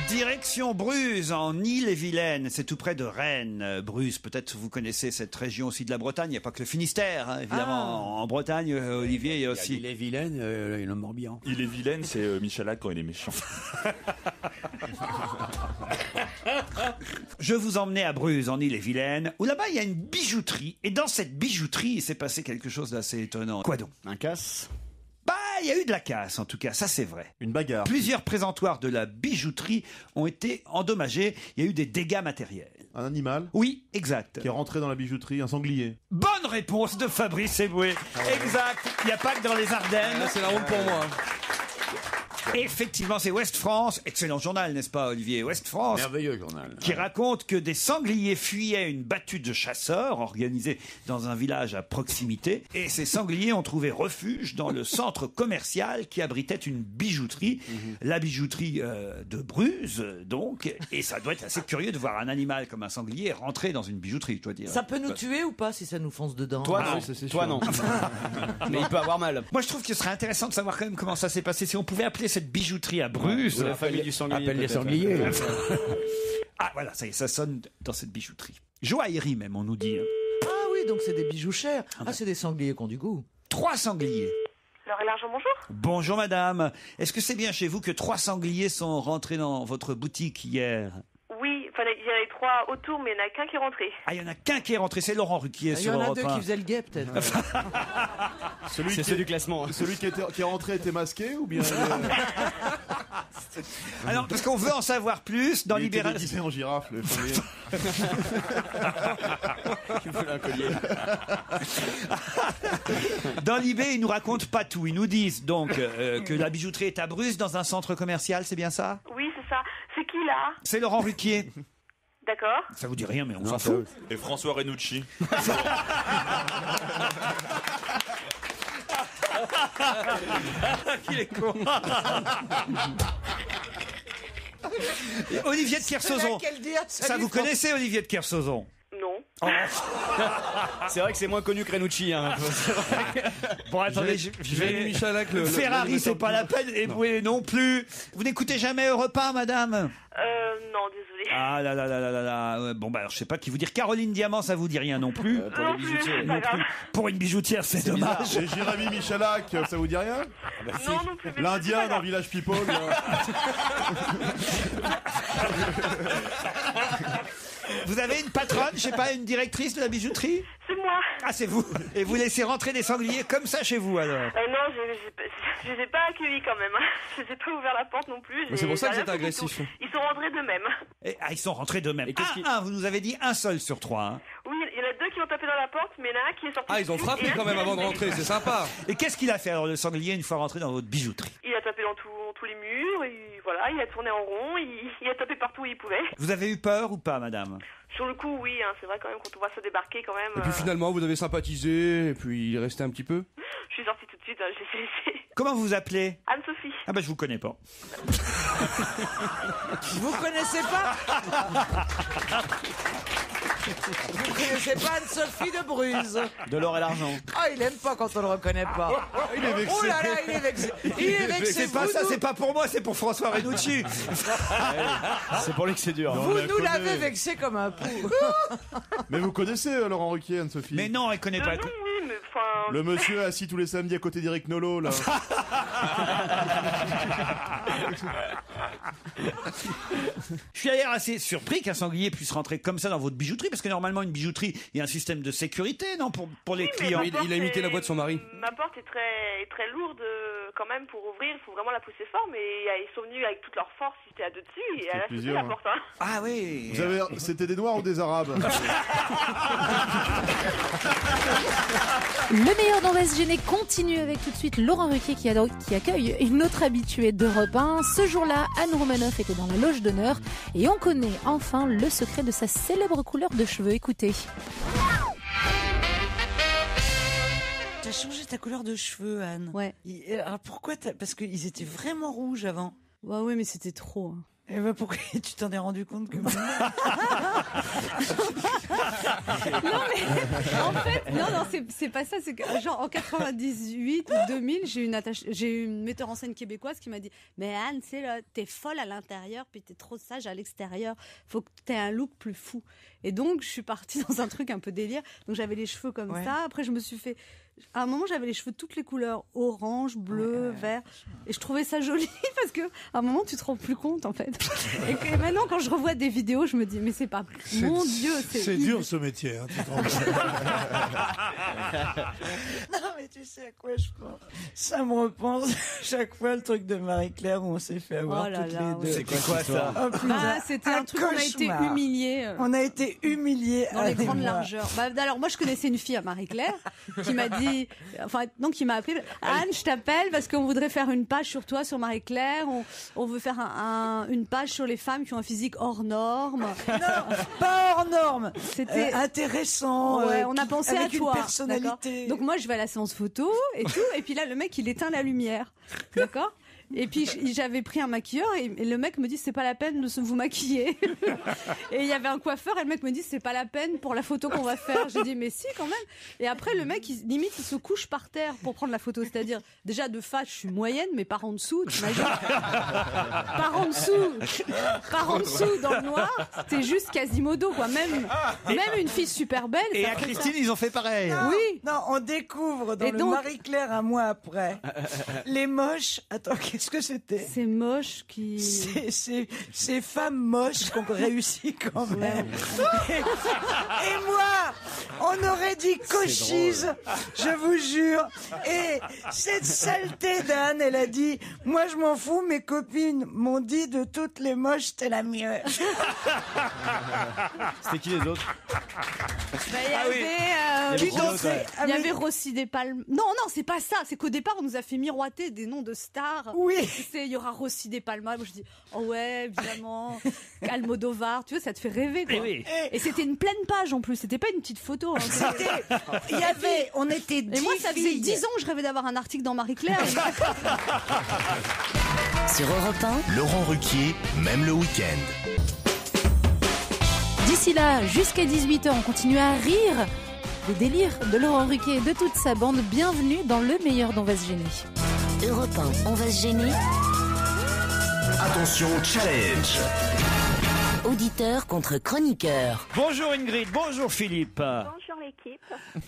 Direction Bruz, en Ille-et-Vilaine, c'est tout près de Rennes. Bruz, peut-être vous connaissez cette région aussi de la Bretagne, il n'y a pas que le Finistère, hein, évidemment. En Bretagne, Olivier, il y a aussi... Il est vilaine, il est le Morbihan. Il est vilaine, c'est Michalak quand il est méchant. Je vous emmenais à Bruz, en Ille-et-Vilaine, où là-bas il y a une bijouterie. Et dans cette bijouterie, il s'est passé quelque chose d'assez étonnant. Quoi donc? Un casse. Bah, il y a eu de la casse, en tout cas, ça c'est vrai. Une bagarre. Plusieurs présentoirs de la bijouterie ont été endommagés. Il y a eu des dégâts matériels. Un animal Oui, exact. qui est rentré dans la bijouterie, un sanglier. Bonne réponse de Fabrice Eboué. Exact. Il n'y a pas que dans les Ardennes. C'est la honte pour moi. Effectivement, c'est Ouest France, excellent journal, n'est-ce pas, Olivier? Ouest France. Merveilleux journal. Qui raconte que des sangliers fuyaient une battue de chasseurs organisée dans un village à proximité. Et ces sangliers ont trouvé refuge dans le centre commercial qui abritait une bijouterie. La bijouterie de Bruz, donc. Et ça doit être assez curieux de voir un animal comme un sanglier rentrer dans une bijouterie, je dois dire. Ça peut nous tuer ou pas si ça nous fonce dedans? Toi, non. Toi, non. Mais il peut avoir mal. Moi, je trouve que ce serait intéressant de savoir quand même comment ça s'est passé. Si on pouvait appeler cette bijouterie à Bruz. La famille du sanglier. Appelle les sangliers. Ah, voilà, ça y est, ça sonne dans cette bijouterie. Joaillerie, même, on nous dit. Ah oui, donc c'est des bijoux chers. Ah, c'est des sangliers qui ont du goût. 3 sangliers. Laure et l'argent, bonjour. Bonjour, madame. Est-ce que c'est bien chez vous que 3 sangliers sont rentrés dans votre boutique hier? Oui, enfin, il y en avait 3 autour, mais il n'y en a qu'un qui est rentré. Ah, il y en a qu'un qui est rentré, c'est Laurent Ruquier Il y sur en a Europe 2 1. qui faisaient le guet, peut-être. Celui C'est ceux du classement. Celui qui est rentré était masqué ou bien Alors, parce qu'on veut en savoir plus dans il était Libération. déguisé en girafe, le sanglier. Tu voulais un collier. Dans Libé, ils nous racontent pas tout. Ils nous disent donc que la bijouterie est à Bruz, dans un centre commercial, c'est bien ça? Oui, c'est ça. C'est qui, là? C'est Laurent Ruquier. D'accord. Ça vous dit rien, mais on s'en fout. Et François Renucci. Qu'il est con. Olivier de Kersauzon. Ça, vous connaissez Olivier de Kersauzon? Non. C'est vrai que c'est moins connu que Renucci. Hein. Bon, attendez, je vais... Ferrari, c'est pas la peine, et vous non plus. Vous n'écoutez jamais Europe 1, madame? Non, désolé. Ah là là là là là là. Bon, bah alors je sais pas qui vous dire. Caroline Diamant, ça vous dit rien non plus? Pour les bijoutiers. C'est pas grave. Pour une bijoutière, c'est dommage. Et Jérémy Michalak, ça vous dit rien? Non, non plus. mais L'Indien c'est pas dans grave. Village People. Vous avez une patronne, je sais pas, une directrice de la bijouterie? C'est moi. Ah, c'est vous. Et vous laissez rentrer des sangliers comme ça chez vous, alors? Non, je les ai pas accueillis quand même. Je les ai pas ouvert la porte non plus. Mais c'est pour ça que j'ai vous êtes rien fait du agressif. tout. Ils sont rentrés d'eux-mêmes. Ils sont rentrés d'eux-mêmes. Et qu'est-ce qui- Vous nous avez dit un seul sur 3. Hein. Oui, il y en a 2 qui ont tapé dans la porte, mais il y en a un qui est sorti. Ah, ils ont dessus, frappé et un quand qui même est avant de resté. rentrer, c'est sympa. Et qu'est-ce qu'il a fait, alors, le sanglier, une fois rentré dans votre bijouterie? Il a tapé dans tous les murs, et voilà, il a tourné en rond, il a tapé partout où il pouvait. Vous avez eu peur ou pas, madame? Sur le coup, oui, hein, c'est vrai quand même, quand on voit ça débarquer quand même. Et puis finalement, vous avez sympathisé, et puis il est resté un petit peu. Je suis sortie tout de suite, hein, j'ai laissé. Comment vous vous appelez? Anne-Sophie. Ah bah je vous connais pas. Vous connaissez pas? Vous connaissez pas Anne-Sophie de Bruz? De l'or et l'argent. Ah, il aime pas quand on le reconnaît pas. Il est vexé. Oh là là, il est vexé. Il est vexé. C'est pas Vous ça, nous- c'est pas pour moi, c'est pour François Renucci. C'est pour lui que c'est dur. Non, Vous mais elle nous connaît. l'avez vexé comme un pou. Mais vous connaissez Laurent Ruquier, Anne-Sophie? Mais non, elle connaît pas. Non, oui, mais enfin. Le monsieur assis tous les samedis à côté d'Éric Nolot, là. Je suis d'ailleurs assez surpris qu'un sanglier puisse rentrer comme ça dans votre bijouterie, parce que normalement une bijouterie, il y a un système de sécurité, non, pour les Oui, mais clients. ma Il porte a imité est- la voix de son mari. Ma porte est très lourde quand même pour ouvrir, il faut vraiment la pousser fort, mais ils sont venus avec toute leur force, ils étaient à deux dessus, et elle a sauté plusieurs, la hein. porte. Hein. Ah oui. Vous avez, c'était des Noirs ou des Arabes? Le meilleur dans Vest Gêné continue avec tout de suite Laurent Ruquier qui accueille une autre habituée d'Europe 1. Ce jour-là, Anne Romanoff était dans la loge d'honneur et on connaît enfin le secret de sa célèbre couleur de cheveux. Écoutez. T'as changé ta couleur de cheveux, Anne. Ouais. Alors pourquoi Parce qu'ils étaient vraiment rouges avant. Ouais, ouais, mais c'était trop. Hein. Et ben pourquoi tu t'en es rendu compte que Non, mais en fait, non, c'est pas ça. C'est que, genre, en 98 ou 2000, j'ai eu une metteur en scène québécoise qui m'a dit: mais Anne, tu sais, là, t'es folle à l'intérieur, puis t'es trop sage à l'extérieur. Faut que t'aies un look plus fou. Et donc, je suis partie dans un truc un peu délire. Donc, j'avais les cheveux comme Ouais. ça. Après, je me suis fait. À un moment, j'avais les cheveux toutes les couleurs, orange, bleu, vert. Et je trouvais ça joli parce que, à un moment, tu te rends plus compte, en fait. Et que maintenant, quand je revois des vidéos, je me dis, mais c'est pas. Mon Dieu, C'est dur ce métier. Hein, tu te rends compte. Non, mais tu sais à quoi je pense? Ça me repense chaque fois le truc de Marie-Claire où on s'est fait avoir Oh là toutes là, les oui. deux. C'est quoi ça? Oh, putain, c'était un truc, on a été cauchemar. humiliés. On a été humiliés Dans les Anne et grandes moi. largeurs. Alors moi je connaissais une fille à Marie-Claire qui m'a dit, enfin non, qui m'a appelé, Anne, je t'appelle parce qu'on voudrait faire une page sur toi sur Marie-Claire. On veut faire une page sur les femmes qui ont un physique hors norme. Non, pas hors norme. C'était intéressant. Ouais, on a pensé à avec toi. une personnalité. D'accord. Donc moi je vais à la séance photo et tout, et puis là le mec il éteint la lumière, d'accord. Et puis j'avais pris un maquilleur et le mec me dit c'est pas la peine de vous maquiller. Et il y avait un coiffeur et le mec me dit c'est pas la peine pour la photo qu'on va faire. J'ai dit mais si quand même. Et après le mec limite il se couche par terre pour prendre la photo, c'est-à-dire déjà de face je suis moyenne mais par en dessous, t'imagines. Par en dessous dans le noir, c'était juste Quasimodo quoi. Même une fille super belle. Et ça à ferait Christine, ça. ils ont fait pareil. Non, Oui. Non, on découvre dans Et le donc- Marie-Claire un mois après les moches. Attends, qu'est-ce que c'était? C'est moche qui. Ces femmes moches qu'on réussit quand même. Et moi, on aurait dit cochise, je vous jure. Et cette saleté d'Anne, elle a dit, moi je m'en fous, mes copines m'ont dit de toutes les moches, t'es la mieux. C'était qui les autres? Il y avait Rossi des Palmes. Non, c'est pas ça. C'est qu'au départ, on nous a fait miroiter des noms de stars. Oui. Il y aura Rossi des Palmes. Moi, je dis, oh ouais, évidemment. Almodovar. Tu vois, ça te fait rêver, quoi. Eh oui. Et c'était une pleine page en plus. C'était pas une petite photo. Hein. On était 10 Et moi, ça faisait filles. 10 ans que je rêvais d'avoir un article dans Marie-Claire. Sur Europe 1, Laurent Ruquier, même le week-end. D'ici là, jusqu'à 18h, on continue à rire des délires de Laurent Ruquier et de toute sa bande. Bienvenue dans le meilleur d'On va se gêner. Europe 1, on va se gêner. Attention, challenge. Auditeur contre chroniqueur. Bonjour Ingrid, bonjour Philippe. Bonjour l'équipe.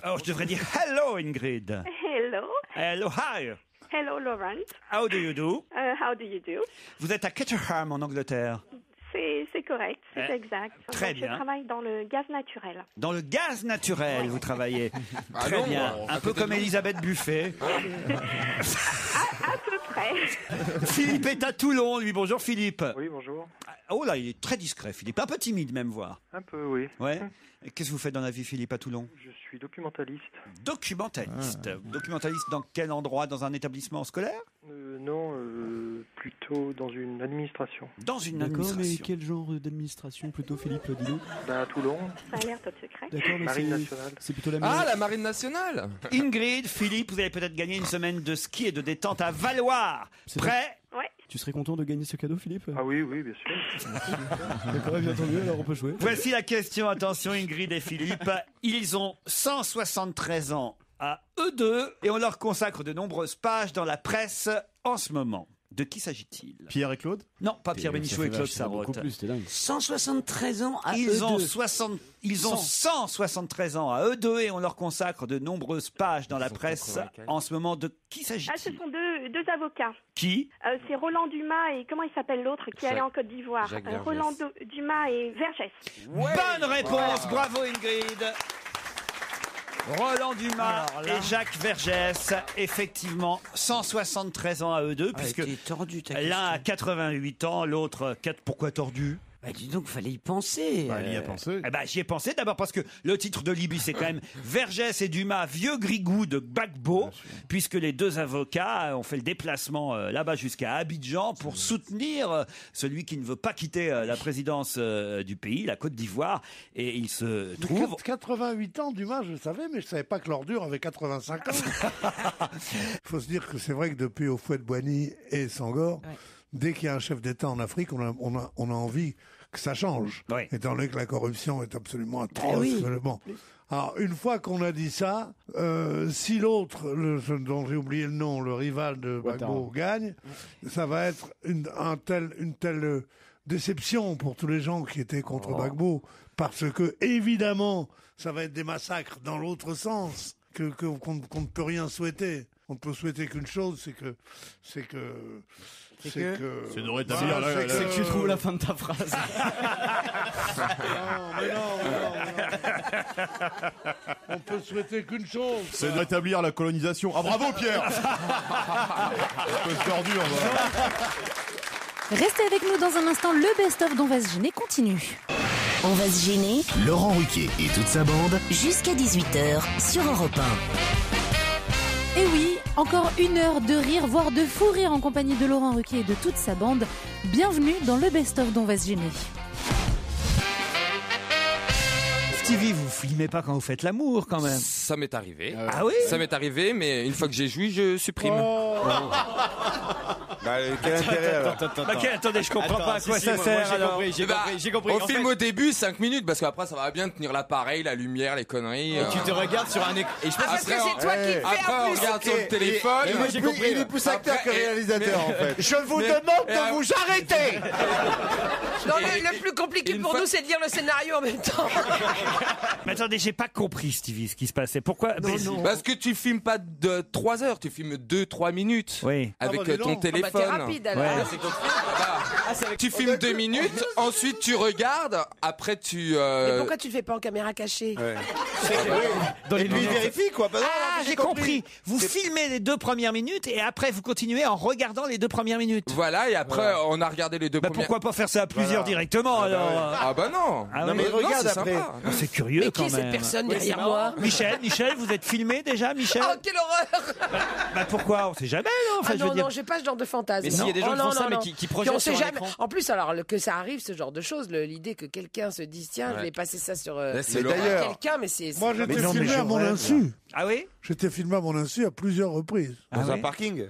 Alors je devrais dire hello Ingrid. Hello. Hello, hi. Hello Laurent. How do you do? How do you do? Vous êtes à Caterham en Angleterre. C'est correct, c'est Eh, exact. très Donc, bien. Je travaille dans le gaz naturel. Dans le gaz naturel, vous travaillez. Ah Très non, bien. à Un peu côté comme de nous. Elisabeth Buffet. À peu près. Philippe est à Toulon, lui. Bonjour Philippe. Oui, bonjour. Oh là, il est très discret, Philippe. Un peu timide même, voire. Un peu, oui. Ouais. Et qu'est-ce que vous faites dans la vie, Philippe, à Toulon? Je suis documentaliste. Documentaliste. Documentaliste dans quel endroit? Dans un établissement scolaire? Non, plutôt dans une administration. Dans une D'accord, mais administration. quel genre d'administration plutôt, Philippe, dis-nous? À Toulon. Ça a l'air top secret. D'accord, mais Marine nationale. c'est plutôt la Ah, la marine nationale. Ingrid, Philippe, vous allez peut-être gagner une semaine de ski et de détente à Valoir. Prêt? Ouais. Tu serais content de gagner ce cadeau, Philippe? Ah oui, oui, bien sûr. D'accord, bien entendu, alors on peut jouer. Voici la question, attention Ingrid et Philippe. Ils ont 173 ans à eux deux et on leur consacre de nombreuses pages dans la presse en ce moment. De qui s'agit-il? Pierre et Claude? Non, pas Pierre Bénichou et Claude Sarraute. Beaucoup plus, c'était dingue. 173 ans à eux Ils ont, deux. 173 ans à eux deux et on leur consacre de nombreuses pages dans la presse en ce moment. De qui Ah, ce s'agit-il? sont deux avocats. Qui? C'est Roland Dumas et comment il s'appelle l'autre qui allait en Côte d'Ivoire? Jacques Vergès. Roland Dumas et Vergès. Bonne réponse, bravo Ingrid. Roland Dumas et Jacques Vergès, effectivement, 173 ans à eux deux, puisque t'es tordu, ta l'un a question. 88 ans, l'autre 4. Pourquoi tordu? Bah, dis donc, fallait y penser. Il y a pensé. Eh ben, j'y ai pensé d'abord parce que le titre de Libye, c'est quand même Vergès et Dumas, vieux grigou de Gbagbo, puisque les deux avocats ont fait le déplacement là-bas jusqu'à Abidjan pour soutenir celui qui ne veut pas quitter la présidence du pays, la Côte d'Ivoire, et il se trouve... 88 ans, Dumas, je le savais, mais je savais pas que l'ordure avait 85 ans. Il faut se dire que c'est vrai que depuis Houphouët-Boigny et Senghor, dès qu'il y a un chef d'État en Afrique, on a envie que ça change. Ouais. Étant donné que la corruption est absolument atroce. oui. Bon. Alors, une fois qu'on a dit ça, si l'autre, dont j'ai oublié le nom, le rival de Gbagbo gagne, ça va être une telle déception pour tous les gens qui étaient contre Gbagbo, parce que, évidemment, ça va être des massacres dans l'autre sens, qu'on ne peut rien souhaiter. On ne peut souhaiter qu'une chose, c'est que C'est de rétablir C'est que tu trouves la fin de ta phrase. peut souhaiter qu'une chose. C'est de rétablir la colonisation. Ah bravo Pierre. Un peu d'ordure. Restez avec nous dans un instant, le best-of d'On va se gêner continue. On va se gêner. Laurent Ruquier et toute sa bande. Jusqu'à 18h sur Europe 1. Et oui, encore une heure de rire, voire de fou rire en compagnie de Laurent Ruquier et de toute sa bande. Bienvenue dans le best-of d'On va se gêner. Stevie, vous filmez pas quand vous faites l'amour quand même. Ça m'est arrivé. Ah oui? Ça m'est arrivé, mais une fois que j'ai joui, je supprime. Bah, quel intérêt alors Attendez, je comprends pas à quoi ça sert alors. J'ai compris. On filme au début 5 minutes parce qu'après ça va bien tenir l'appareil, la lumière, les conneries. Et tu te regardes sur un écran. Et je pense que c'est toi qui le fais. Après on regarde sur le téléphone. Et moi j'ai compris. Il est plus acteur que réalisateur en fait. Je vous demande de vous arrêter. Non, le plus compliqué pour nous, c'est de lire le scénario en même temps. Mais attendez, j'ai pas compris, Stevie, ce qui se passait. Pourquoi? Parce que tu filmes pas de 3 heures, tu filmes 2-3 minutes. Oui. Avec ton téléphone. T'es rapide alors. Ouais. Tu filmes 2 minutes, ensuite tu regardes, après tu. Mais pourquoi tu le fais pas en caméra cachée? Et lui il vérifie quoi. Ah, j'ai compris. Vous filmez les 2 premières minutes et après vous continuez en regardant les 2 premières minutes. Voilà, et après on a regardé les 2 premières. Pourquoi pas faire ça à plusieurs directement alors? Ah bah non. Non mais regarde après. C'est curieux Mais quand qui est même. cette personne derrière moi? Michel, vous êtes filmé déjà, Michel? Oh, quelle horreur! Bah pourquoi? On sait jamais, non? Enfin, je veux dire. Non, j'ai pas ce genre de fantasme. Mais s'il y a des gens qui font ça, mais qui projettent sur un écran. En plus, alors que ça arrive, ce genre de choses, l'idée que quelqu'un se dise tiens, je vais passer ça sur quelqu'un, mais c'est. Moi, j'étais filmé à mon insu. Ah oui? J'étais filmé à mon insu à plusieurs reprises. Dans un parking.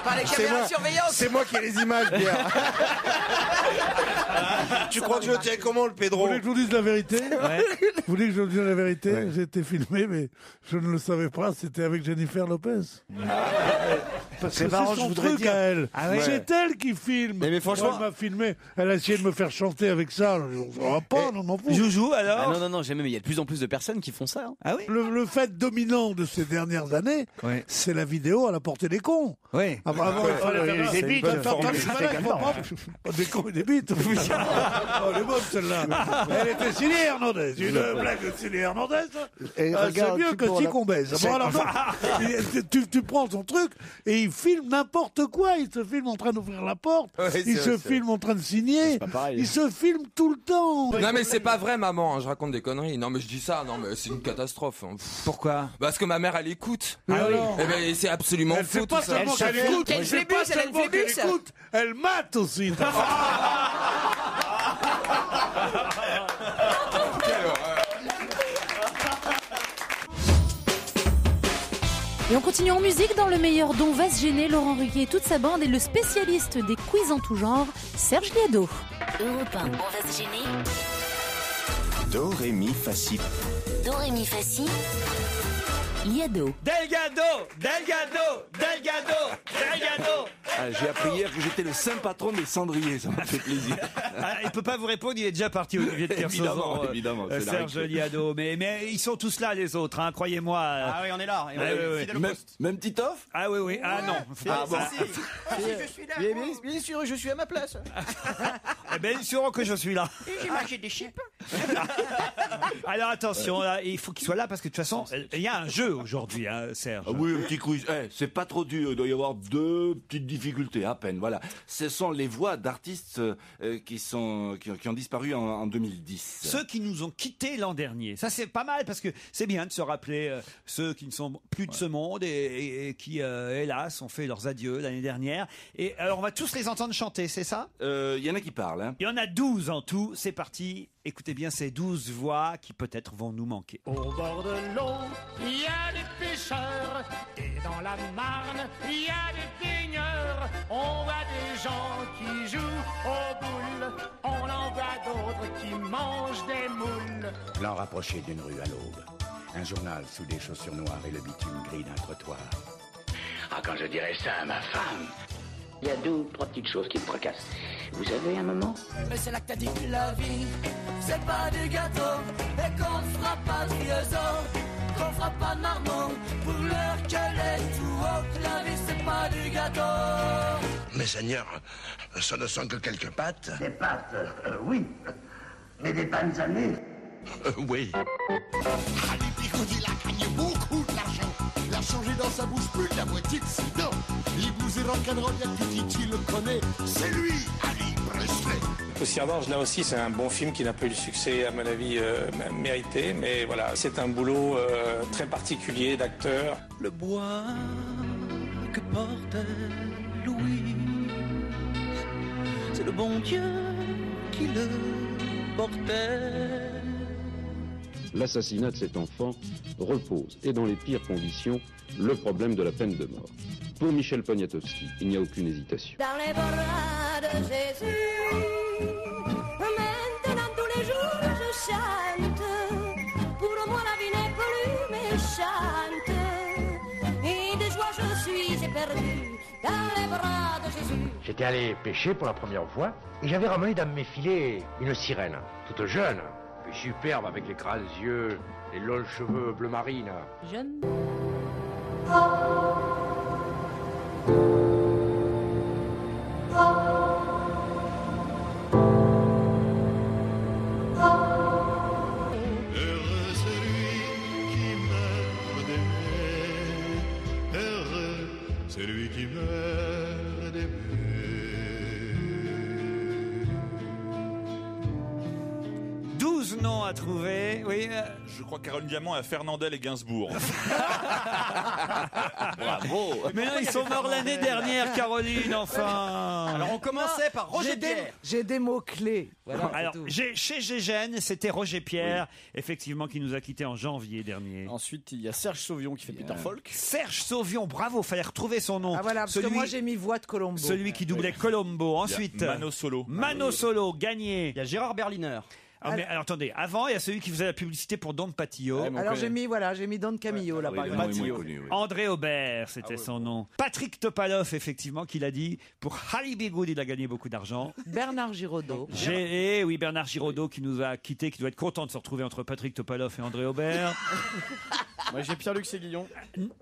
Par les caméras de surveillance. C'est moi qui ai les images, Pierre. Tu crois que je le tiens comment, le Pedro? Vous voulez que je vous dise la vérité? Vous voulez que je vous dise la vérité? J'ai été filmé, mais je ne le savais pas. C'était avec Jennifer Lopez. Parce que c'est son truc à elle. C'est elle qui filme. Mais franchement, elle m'a filmé. Elle a essayé de me faire chanter avec ça. On va pas, on m'en fout. Joujou, alors? Ah non, jamais. Mais il y a de plus en plus de personnes qui font ça. Ah oui? Le fait dominant de ces dernières années, c'est la vidéo à la portée des cons. Oui. Avant, il fallait des bites. Des cons et des bites. Oh, elle est bonne celle-là. Elle était Cindy Hernandez. Une blague de Cindy Hernandez. C'est mieux que si qu'on baise. Bon, alors, tu prends ton truc et il filme n'importe quoi. Il se filme en train d'ouvrir la porte. Il se filme en train de signer. Il se filme tout le temps. Non mais c'est pas vrai, maman. Je raconte des conneries. Non mais je dis ça. Non mais c'est une catastrophe. Pourquoi? Parce que ma mère elle écoute. Ah oui. Eh ben c'est absolument Elle fou fait pas tout ça. seulement qu'elle écoute. Elle mate aussi. Et on continue en musique dans le meilleur dont va se gêner Laurent Ruquier et toute sa bande et le spécialiste des quiz en tout genre, Serge Liado. Europe 1, on va se gêner. Do, ré, mi, fa, si. Do, ré, mi, fa, si. Liado. Delgado. J'ai appris hier que j'étais le saint patron des cendriers, ça m'a fait plaisir. Il peut pas vous répondre, il est déjà parti, Olivier de Kersauzon. Évidemment. Serge Liado. Mais ils sont tous là, les autres, hein, croyez-moi. Ah oui, on est là. Même Titoff? Ah oui. Ah non. Je suis là. Bien sûr, je suis à ma place. Bien sûr que je suis là. J'ai mangé des chips. Alors attention, là, il faut qu'il soit là parce que de toute façon, il y a un jeu aujourd'hui, hein, Serge. Ah oui, un petit quiz. C'est pas trop dur. Il doit y avoir 2 petites difficultés à peine. Voilà. Ce sont les voix d'artistes qui ont disparu en 2010. Ceux qui nous ont quittés l'an dernier. Ça, c'est pas mal parce que c'est bien de se rappeler ceux qui ne sont plus de ce monde et qui, hélas, ont fait leurs adieux l'année dernière. Et alors, on va tous les entendre chanter, c'est ça? Il y en a qui parlent. Hein. Il y en a 12 en tout. C'est parti. Écoutez bien ces 12 voix qui peut-être vont nous manquer. Au bord de l'eau, il y a des pêcheurs et dans la Marne, il y a des baigneurs. On voit des gens qui jouent aux boules, on en voit d'autres qui mangent des moules. Plan rapproché d'une rue à l'aube. Un journal sous des chaussures noires et le bitume gris d'un trottoir. Ah, quand je dirais ça à ma femme. Il y a 2 ou 3 petites choses qui me tracassent. Vous avez un moment? Mais c'est là que t'as dit que la vie, c'est pas du gâteau, et qu'on fera pas de liaison, qu'on fera pas de marmot, pour l'heure qu'elle est tout haut, que la vie c'est pas du gâteau. Mais Seigneur, ce ne sont que quelques pâtes. Des pâtes, oui, mais des pâtes salées. Oui. Ali Bigoudi, il a gagné beaucoup d'argent. Il a changé dans sa bouche plus de la moitié de ses dents. Les blues et rock'n'roll, il y a que Titi le connaît. C'est lui, Ali Presley. Poussière d'Orge, là aussi, c'est un bon film qui n'a pas eu le succès, à mon avis, mérité. Mais voilà, c'est un boulot très particulier d'acteur. Le bois que portait Louis, c'est le bon Dieu qui le portait. L'assassinat de cet enfant repose, et dans les pires conditions, le problème de la peine de mort. Pour Michel Poniatowski, il n'y a aucune hésitation. Dans les bras de Jésus, maintenant tous les jours je chante. Pour moi la vie n'est plus méchante. Et de joie je suis éperdu dans les bras de Jésus. J'étais allé pêcher pour la première fois et j'avais ramené dans mes filets une sirène, toute jeune, puis superbe avec les grands yeux, les longs cheveux bleu marine. Jeune. Heureux celui qui meurt d'aimer. Heureux celui qui meurt d'aimer. 12 noms à trouver. Oui. Je crois que Caroline Diamant a Fernandel et Gainsbourg. Bravo. Mais non, ils sont morts l'année dernière, Caroline, enfin. Alors on commençait par Roger Pierre. J'ai des mots-clés. Voilà, Alors, c'est tout. chez Gégène, c'était Roger Pierre, effectivement, qui nous a quittés en janvier dernier. Ensuite, il y a Serge Sauvion qui fait Peter Falk. Serge Sauvion, bravo, fallait retrouver son nom. Ah voilà, parce que moi j'ai mis voix de Colombo. Celui qui doublait Colombo. Ensuite, Mano Solo. Mano Solo, gagné. Il y a Gérard Berliner. Ah, mais alors attendez, avant, il y a celui qui faisait la publicité pour Don Patillo. Alors j'ai mis Don Camillo là par exemple. André Aubert, c'était son nom. Patrick Topalov, effectivement, qui l'a dit. Pour Ali Bigoud, il a gagné beaucoup d'argent. Bernard Giraudot. Oui, Bernard Giraudot qui nous a quittés, qui doit être content de se retrouver entre Patrick Topalov et André Aubert. Moi j'ai Pierre-Luc Séguillon.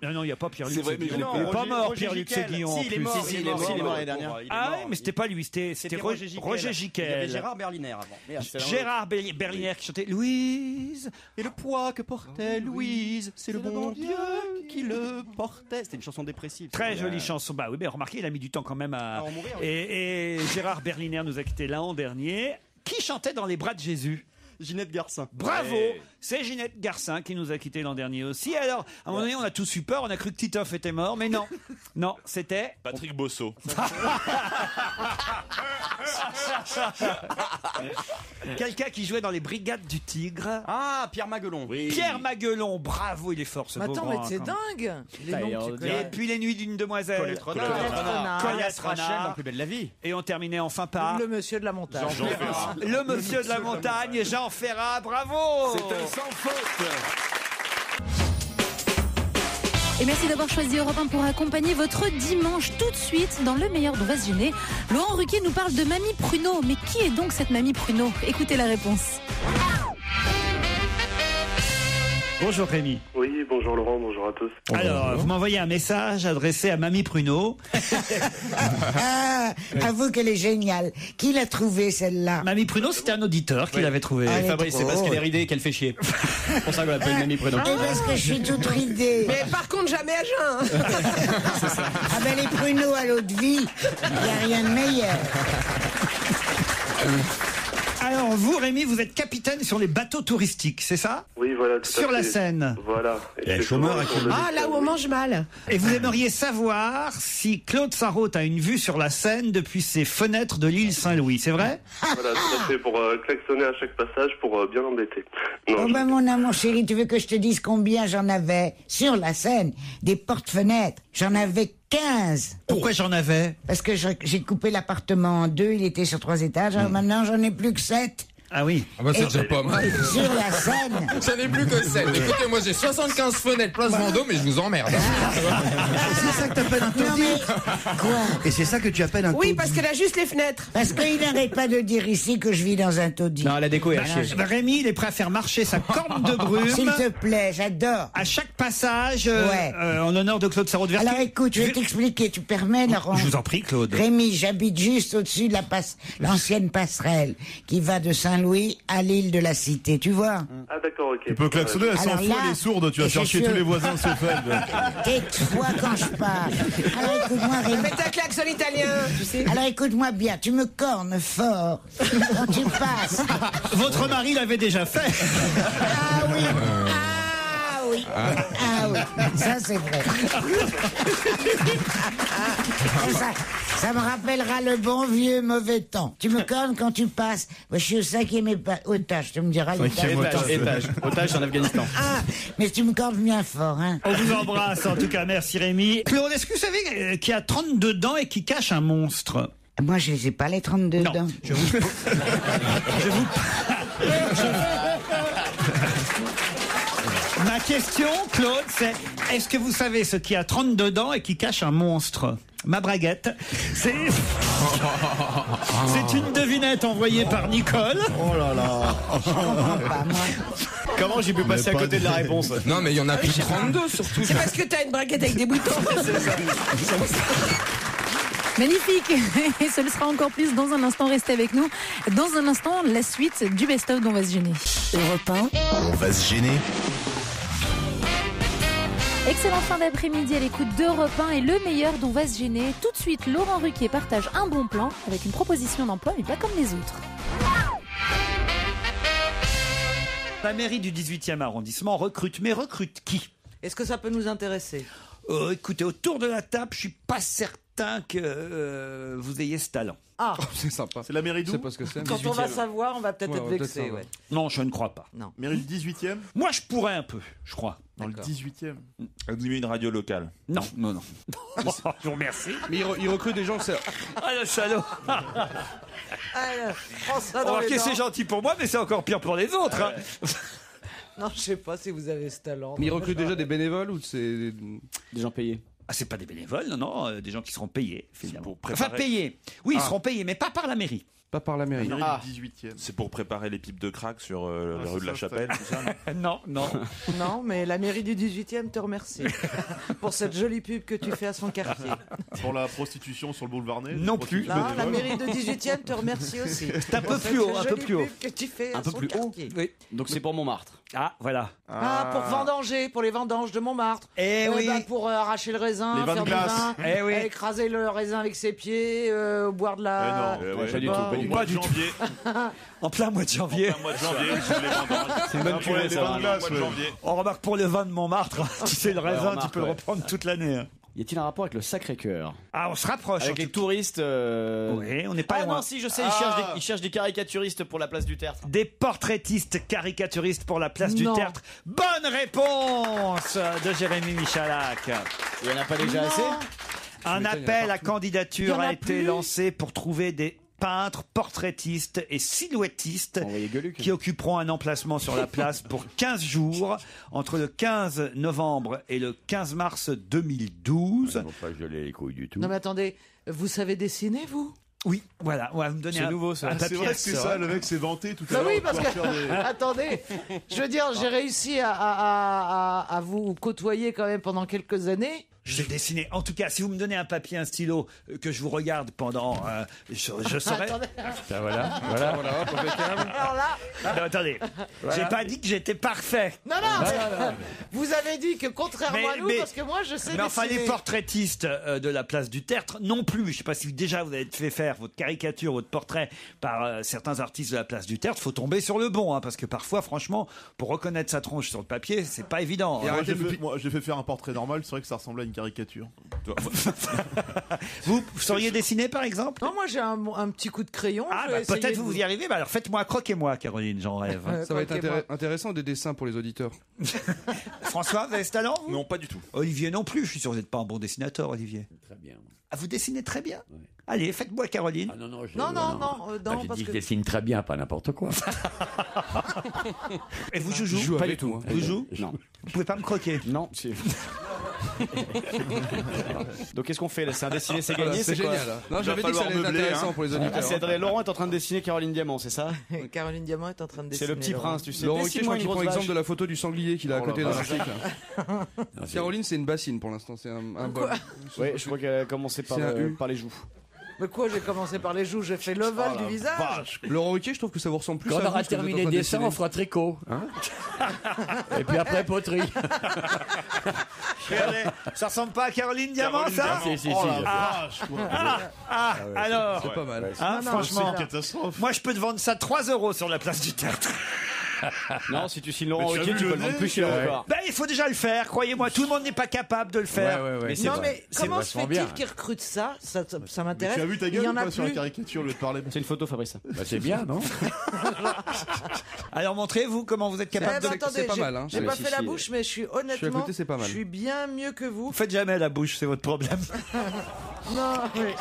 Non, il n'y a pas Pierre-Luc C'est vrai, mais Séguillon. je l'ai Il n'est pas. pas mort, Roger Pierre-Luc Giquel. Séguillon. Si, en il est plus. mort, il est mort l'année dernière. Ah oui, mais c'était pas lui, c'était Roger Giquel. Il y avait Gérard Berliner avant. Merde, c'est Gérard Berliner qui chantait Louise. Et le poids que portait Louise, c'est le bon Dieu qui le portait. C'était une chanson dépressive. Très jolie chanson. Bah oui, mais remarquez, il a mis du temps quand même à en mourir. Et Gérard Berliner nous a quittés l'an dernier. Qui chantait dans les bras de Jésus? Ginette Garcin. Bravo, c'est Ginette Garcin qui nous a quittés l'an dernier aussi. Alors, à un moment donné, on a tous eu peur, on a cru que Titoff était mort, mais non. Non, c'était... Patrick Bosso. Quelqu'un qui jouait dans les Brigades du Tigre. Ah, Pierre Maguelon. Pierre Maguelon, bravo, il est fort ce beau Attends, grand, mais c'est quand dingue. Les noms que tu connais. Et puis les nuits d'une demoiselle. Colette Renard. Colette Renard. dans Plus belle la vie. Et on terminait enfin par... Le monsieur de la montagne. Jean Ferrat. Le monsieur de la montagne, Jean Ferrat, bravo. C'est un sans faute. Et merci d'avoir choisi Europe 1 pour accompagner votre dimanche. Tout de suite, dans Le Meilleur de Vase Gêné, Laurent Ruquier nous parle de Mamie Pruneau. Mais qui est donc cette Mamie Pruneau? Écoutez la réponse. Bonjour Rémi. Oui, bonjour Laurent, bonjour à tous. Alors, vous m'envoyez un message adressé à Mamie Pruneau. Ah, avoue qu'elle est géniale. Qui l'a trouvée celle-là? Mamie Pruneau, c'était un auditeur qui l'avait trouvée. Elle est Fabrice, c'est parce qu'elle est ridée et qu'elle fait chier. C'est pour ça qu'on l'appelle Mamie Pruneau. Et parce que je suis toute ridée. Mais par contre, jamais à jeun. Ah ben les pruneaux à l'eau de vie, il n'y a rien de meilleur. Alors, vous, Rémi, vous êtes capitaine sur les bateaux touristiques, c'est ça? Oui, voilà. Tout Sur à la fait. Seine. Voilà. Et chômeur à qui- Ah, là où on mange mal. Et vous aimeriez savoir si Claude Sarraute a une vue sur la Seine depuis ses fenêtres de l'île Saint-Louis, c'est vrai? Voilà, tout à fait, pour klaxonner à chaque passage pour bien l'embêter. Oh ben mon amour chéri, tu veux que je te dise combien j'en avais sur la Seine? Des porte-fenêtres. J'en avais 15. Pourquoi j'en avais? Parce que j'ai coupé l'appartement en deux, il était sur 3 étages. Alors maintenant, j'en ai plus que 7. Ah oui. Ah bah c'est déjà pas mal. Sur la Seine. J'en ai plus que 7. Écoutez, moi j'ai 75 fenêtres place Vendôme et je vous emmerde. C'est ça que t'appelles un taudis. Quoi? Et c'est ça que tu appelles un Oui, taudis. parce qu'elle a juste les fenêtres. Parce qu'il n'arrête pas de dire ici que je vis dans un taudis. Non, la déco est archi. Rémi, il est prêt à faire marcher sa corne de brume. S'il te plaît, j'adore. À chaque passage, Ouais. en honneur de Claude Sarraute-Vertu. Alors écoute, je vais t'expliquer, tu permets, Laurent? Je vous en prie, Claude. Rémi, j'habite juste au-dessus de l'ancienne passerelle qui va de Saint-Louis Saint-Louis à l'île de la Cité, tu vois. Ah d'accord, ok. Tu peux klaxonner, elle s'en Alors fout, là, elle est sourde, tu vas et faire c'est chier sûr. tous les voisins de Sofeld. Tais-toi quand je parle. Alors écoute-moi, Rémi. Mais t'as klaxon italien, tu sais. Alors écoute-moi bien, tu me cornes fort quand tu passes. Votre mari l'avait déjà fait. Ah oui. Ah oui. Ah oui. Ça c'est vrai. Ça me rappellera le bon vieux mauvais temps. Tu me cornes quand tu passes. Moi, je suis au 5e otage. Tu me diras Étage en Afghanistan. Ah, mais tu me cornes bien fort, hein. On vous embrasse en tout cas, merci Rémi. Claude, est-ce que vous savez qu'il y a 32 dents et qui cache un monstre? Moi, je les ai pas les 32 Non, dents. je vous... Ma question, Claude, c'est est-ce que vous savez ce qui a 32 dents et qui cache un monstre? Ma braguette, c'est une devinette envoyée par Nicole. Oh là là. Comment j'ai pu passer à côté de la réponse? Non, mais il y en a plus de 32 surtout. C'est parce que t'as une braguette avec des boutons. Magnifique. Et ce le sera encore plus dans un instant. Restez avec nous. Dans un instant, la suite du best-of d'On va se gêner. Europe 1. On va se gêner. Excellente fin d'après-midi à l'écoute d'Europe 1 et le meilleur d'On va se gêner. Tout de suite, Laurent Ruquier partage un bon plan avec une proposition d'emploi, mais pas comme les autres. La mairie du 18e arrondissement recrute, mais recrute qui? Est-ce que ça peut nous intéresser? Écoutez, autour de la table, je suis pas certain que vous ayez ce talent. Ah, C'est sympa. C'est la mairie d'où? C'est pas ce que c'est. quand on va savoir, on va peut-être être vexé. Ouais. Non, je ne crois pas. Non. Mairie du 18e? Moi, je pourrais un peu, je crois. Dans le 18e. Elle dit une radio locale. Non. Je vous remercie. Mais il recrute des gens, c'est. Ah, le salaud. Prends ça dans les Remarquez, dents. c'est gentil pour moi, mais c'est encore pire pour les autres. hein. Non, je sais pas si vous avez ce talent. Mais il recrute déjà des bénévoles ou c'est. Des gens payés. Ah, c'est pas des bénévoles, non, des gens qui seront payés, finalement. pour préparer- Enfin, payés. Oui, ils seront payés, mais pas par la mairie. Pas par la mairie. Mairie Ah. du 18e. C'est pour préparer les pipes de crack sur la rue de la ça, Chapelle, tout ça. Non. Non, mais la mairie du 18e te remercie pour cette jolie pub que tu fais à son quartier. Pour la prostitution sur le boulevard Ney. Non plus. Non, la mairie de 18e te remercie aussi. C'est un peu plus haut, un peu plus haut. Que tu fais Un à peu son plus haut. quartier. Oui. Donc c'est pour Montmartre. Ah, voilà. Ah, pour vendanger, pour les vendanges de Montmartre. Eh oui. Pour arracher le raisin, Les vins de faire du glace. vin, Eh oui. écraser le raisin avec ses pieds, boire de la. Eh non, ouais, je pas sais du pas, tout, pas au du mois tout. de janvier. En plein mois de janvier. Au mois de janvier, je les vendanges. C'est une bonne Pour cuvée, les ça. vins de glace, Au mois de ouais. janvier. On remarque pour le vin de Montmartre, tu sais, le raisin, remarque, tu peux le ouais. reprendre toute l'année. hein. Y a-t-il un rapport avec le Sacré-Cœur? Ah, on se rapproche. Avec en les tout- touristes. Oui, on n'est pas Ah loin. non, si, je sais, Ah. ils cherchent des caricaturistes pour la place du Tertre. Des portraitistes caricaturistes pour la place du Non. Tertre. Bonne réponse de Jérémy Michalak. Il n'y en a pas déjà assez? Un appel à candidature Il y en a a été plus. lancé pour trouver des peintres, portraitistes et silhouettistes Envoyez Gueuluc. qui occuperont un emplacement sur la place pour 15 jours entre le 15 novembre et le 15 mars 2012. Pas geler les couilles du tout. Non mais attendez, vous savez dessiner vous? Oui, voilà, on va me donner C'est un, nouveau, ça. un C'est papier. vrai que c'est ça, le mec s'est vanté tout à Bah l'heure. oui, de parce que pouvoir faire des- attendez, je veux dire, j'ai réussi à vous côtoyer quand même pendant quelques années. Je vais dessiner. En tout cas, si vous me donnez un papier, un stylo, que je vous regarde pendant, je saurai. Attendez. Voilà. Hop, impeccable. Alors là, Non, attendez, j'ai pas dit que j'étais parfait. non, mais vous avez dit que contrairement à nous, mais- parce que moi je sais Mais enfin, dessiner. les portraitistes de la place du Tertre non plus. Je sais pas si déjà vous avez fait faire votre caricature, votre portrait par certains artistes de la place du Tertre. Faut tomber sur le bon, hein, parce que parfois, franchement, pour reconnaître sa tronche sur le papier, c'est pas évident. Et hein. moi, j'ai fait faire un portrait normal, c'est vrai que ça ressemblait à une caricature. Vous sauriez dessiner, par exemple? Non, moi j'ai un petit coup de crayon. Ah, je vais bah, essayer peut-être de vous y arrivez. Bah, alors faites-moi, croquez-moi, Caroline, j'en rêve. Ça va être croquez-moi. intéressant des dessins pour les auditeurs. François, vous avez ce talent, vous? Non, pas du tout. Olivier non plus. Je suis sûr que vous n'êtes pas un bon dessinateur, Olivier. Très bien. Ah, vous dessinez très bien. Allez, faites-moi, Caroline. Ah non, non, j'ai parce dit que je dessine très bien, pas n'importe quoi. Et vous, Joujou? Je joue Pas avec du tout. moi. Vous jouez? Non. Vous pouvez pas me croquer? Non, si. Donc qu'est-ce qu'on fait là? C'est un dessiné, c'est Voilà, gagné, c'est quoi? génial. Non, j'avais dit que ça allait être intéressant pour les auditeurs. Ah, c'est vrai, Laurent est en train de dessiner Caroline Diamant, c'est ça? Caroline Diamant est en train de dessiner. C'est le petit Laurent. prince, tu sais. Laurent Ruquier, je crois Dessine-moi qu'il une prend grosse exemple vache. de la photo du sanglier qu'il a à Oh côté la dans vache. l'article. Caroline, c'est une bassine pour l'instant, c'est un bol. Oui, je crois qu'elle a commencé par, C'est un U. par les joues. Mais quoi, j'ai commencé par les joues, j'ai fait l'ovale du visage. Laurent Ruquier, je trouve que ça vous ressemble plus. Quand on à aura vous, ce que vous êtes terminé en train le de dessin, dessiner. on fera tricot. Hein. Et puis après, poterie. Regardez, ça ressemble pas à Caroline Diamant, ça? Si, si, si. Oh la vache, quoi. Alors, C'est pas mal. hein, Non, non, franchement, C'est une catastrophe. moi je peux te vendre ça 3 € sur la place du théâtre. Non, si tu signes Laurent Mais tu Ruquier, as tu vu peux le le vendre nez plus cher encore. Ben, il faut déjà le faire, croyez-moi, tout le monde n'est pas capable de le faire. Ouais. Mais c'est Non, vrai. mais comment se vachement fait-il bien. qu'ils recrutent ça? Ça Mais m'intéresse. tu as vu ta Il y gueule ou en a pas sur la plus. caricature au lieu de parler? C'est une photo, Fabrice. Bah, c'est bien, non? Alors montrez-vous comment vous êtes Eh capable ben, de... attendez, c'est pas mal, hein. j'ai Ah, pas mais fait si, la si. bouche, mais je suis honnêtement, côté, c'est pas mal. je suis bien mieux que vous. Vous faites jamais la bouche, c'est votre problème. Non, mais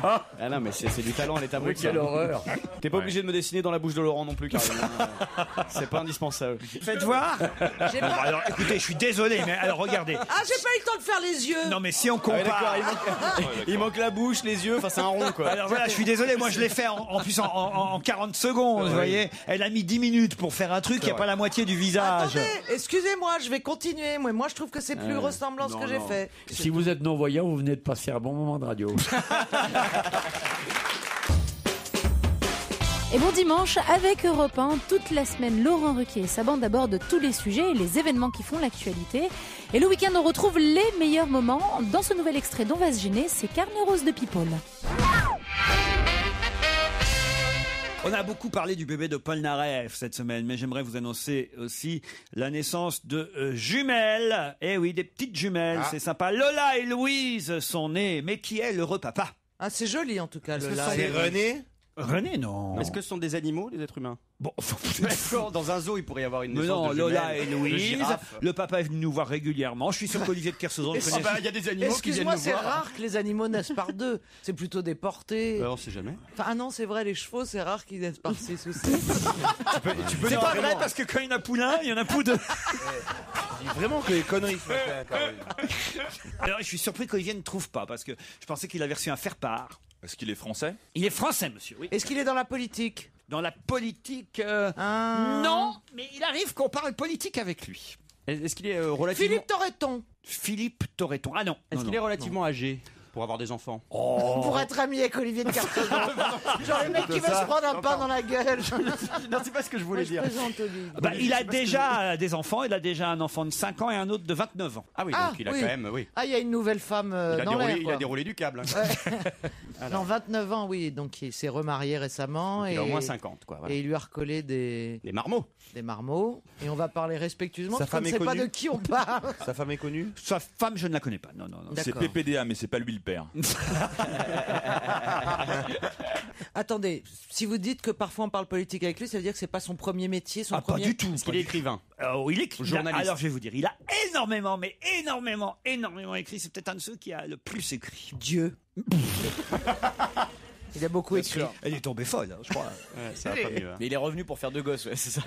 Ah non, mais c'est du talent à l'état brut. Quelle ça. horreur. T'es pas obligé de me dessiner dans la bouche de Laurent non plus, carrément. C'est pas indispensable. Faites voir. j'ai Bon, pas. alors écoutez, je suis désolé, mais alors regardez. Ah, j'ai pas eu le temps de faire les yeux. Non mais si on Ah ouais, d'accord, compare... il manque la bouche, les yeux, enfin c'est un rond quoi. Alors voilà, je suis désolé, moi je l'ai fait en plus en 40 secondes, vous voyez. Elle a mis 10 minutes pour faire un truc, il n'y a pas la moitié du visage. Attendez, excusez-moi, je vais continuer. Moi, je trouve que c'est plus ressemblant ce que j'ai fait. Si vous êtes non-voyant, vous venez de passer un bon moment de radio. Et bon dimanche avec Europe 1, toute la semaine, Laurent Ruquier et sa bande abordent tous les sujets et les événements qui font l'actualité. Et le week-end, on retrouve les meilleurs moments. Dans ce nouvel extrait d'On va se gêner, c'est Carnet Rose de People. On a beaucoup parlé du bébé de Paul Naref cette semaine, mais j'aimerais vous annoncer aussi la naissance de jumelles. Eh oui, des petites jumelles, c'est sympa. Lola et Louise sont nées, mais qui est l'heureux papa? Ah, c'est joli en tout cas. Le live. C'est René. René, non. Est-ce que ce sont des animaux, les êtres humains? Bon, D'accord, dans un zoo, il pourrait y avoir une mais naissance non, de Lola jumelles, et de Louise. girafes. Le papa est venu nous voir régulièrement. Je suis sûr qu'Olivier de Kersauzon le connaît. Ah bah, il y a des animaux qui viennent Excuse-moi, nous c'est voir. rare que les animaux naissent par deux. C'est plutôt des portées. On sait jamais. Enfin, ah non, c'est vrai, les chevaux, c'est rare qu'ils naissent par six ou sept. Tu peux C'est dire pas vraiment. vrai parce que quand il y en a poulain, il y en a pou deux. Je dis vraiment que les conneries ce matin, Caroline. Alors je suis surpris qu'Olivier ne trouve pas parce que je pensais qu'il avait reçu un faire-part. Est-ce qu'il est français? Il est français, monsieur. Oui. Est-ce qu'il est dans la politique? Dans la politique, Ah. non, mais il arrive qu'on parle politique avec lui. Est-ce qu'il est relativement... Philippe Torreton. Philippe Torreton. Ah non. Est-ce non, qu'il non. est relativement âgé pour avoir des enfants? Pour être ami avec Olivier de Kersauzon. Genre le mec qui veut se prendre un pain dans la gueule. Non, c'est pas ce que je voulais dire. Bah, il a déjà des enfants. Il a déjà un enfant de 5 ans et un autre de 29 ans. Ah oui, Ah, donc il a oui. quand même, oui. Ah, il y a une nouvelle femme Il a dans l'air. déroulé, il quoi. a déroulé du câble. Hein. Non, 29 ans, oui. Donc il s'est remarié récemment. Donc, et il a au moins 50, quoi. Voilà. Et il lui a recollé des marmots. Des marmots. Et on va parler respectueusement. Sa Parce qu'on femme ne est sait pas connue de qui on parle. Sa femme est connue? Sa femme, je ne la connais pas. Non. C'est D'accord. PPDA, mais c'est pas lui le père. Attendez, si vous dites que parfois on parle politique avec lui, ça veut dire que c'est pas son premier métier, son Ah, premier. pas du tout. Est-ce qu'il est écrivain? Oh, il est Journaliste. Alors je vais vous dire, il a énormément, mais énormément écrit. C'est peut-être un de ceux qui a le plus écrit. Dieu. Il a beaucoup écrit. Elle est tombée folle, hein, je crois. Ouais, ça va pas mieux. Hein. Mais il est revenu pour faire deux gosses, ouais, c'est ça.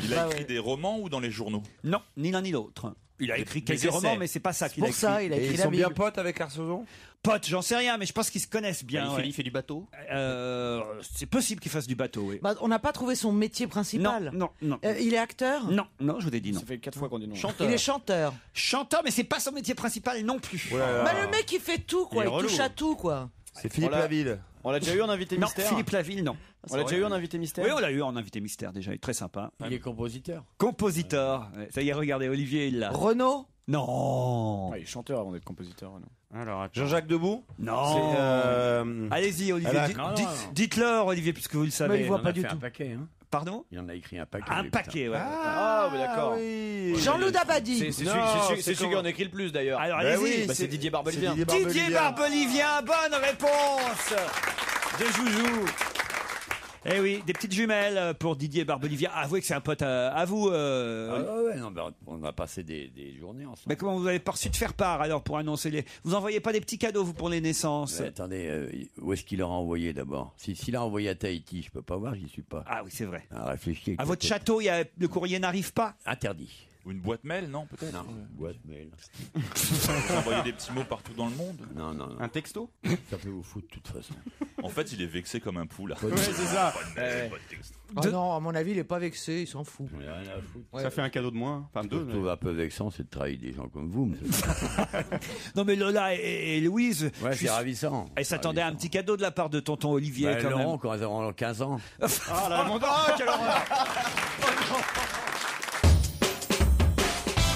Il a écrit des romans ou dans les journaux? Non, ni l'un ni l'autre. Il a écrit des quelques essais. romans, mais c'est pas ça qu'il a Pour écrit. ça, il a Et écrit ils la sont bien Bible. potes avec Kersauzon? Pote, j'en sais rien, mais je pense qu'ils se connaissent bien. ouais. Il fait du bateau? C'est possible qu'il fasse du bateau, oui. Bah, on n'a pas trouvé son métier principal. Non. Il est acteur. Non, je vous ai dit non. Ça fait 4 fois qu'on dit non. Il est chanteur. Chanteur, mais c'est pas son métier principal non plus. Bah, le mec, il fait tout, quoi. Il est Il relou. touche à tout, quoi. C'est Philippe On l'a- Laville. On l'a déjà eu en invité Non, mystère. Philippe Laville, non. On l'a déjà eu en invité mystère. Oui, on l'a eu en invité mystère déjà, il est très sympa. Il est compositeur. Compositeur. Ouais, ça y est, regardez, Olivier, il l'a. Renaud. Non. Ouais, il est chanteur avant d'être compositeur. Non. Alors, attends. Jean-Jacques Debout? Non. Allez-y, Olivier. Elle a- Non, Dites-leur, Olivier, puisque vous le savez. Mais il voit Il en pas a du fait tout. un paquet, hein. Pardon? Il en a écrit un paquet. Un lui, paquet, ouais. Ah, mais d'accord. oui. Jean-Loup Dabadi. C'est celui, Non, c'est c'est celui qui comment en écrit le plus d'ailleurs. Alors, Bah allez-y. oui, Bah, c'est Didier Barbelivien. Didier Barbelivien, bonne réponse de Joujou. Eh oui, des petites jumelles pour Didier Barbelivien. Avouez que c'est un pote à vous. Ouais, non, ben, on a passé des journées ensemble. Mais comment vous avez pas reçu de faire part alors pour annoncer les. Vous envoyez pas des petits cadeaux vous pour les naissances? Mais attendez, où est-ce qu'il aura envoyé d'abord? S'il a envoyé à Tahiti, je peux pas voir, j'y suis pas. Ah oui, c'est vrai. Ah, réfléchis. À votre château, le courrier n'arrive pas? Interdit. Ou une boîte mail, non, peut-être? Non, boîte mail. Vous envoyez des petits mots partout dans le monde? Non, non. Un texto? Ça peut vous foutre de toute façon. En fait, il est vexé comme un pou, là. Ouais, c'est ça. Ah non, à mon avis, il est pas vexé, il s'en fout. Rien à foutre. Ça fait un cadeau de moins. Enfin, deux. Surtout un peu vexant, c'est de trahir des gens comme vous. Non mais Lola et Louise, Ouais, je suis- c'est ravissant. elles s'attendaient à un petit cadeau de la part de tonton Olivier Bah, quand Laurent, même. quand ils auront 15 ans. Ah là, mon quelle horreur.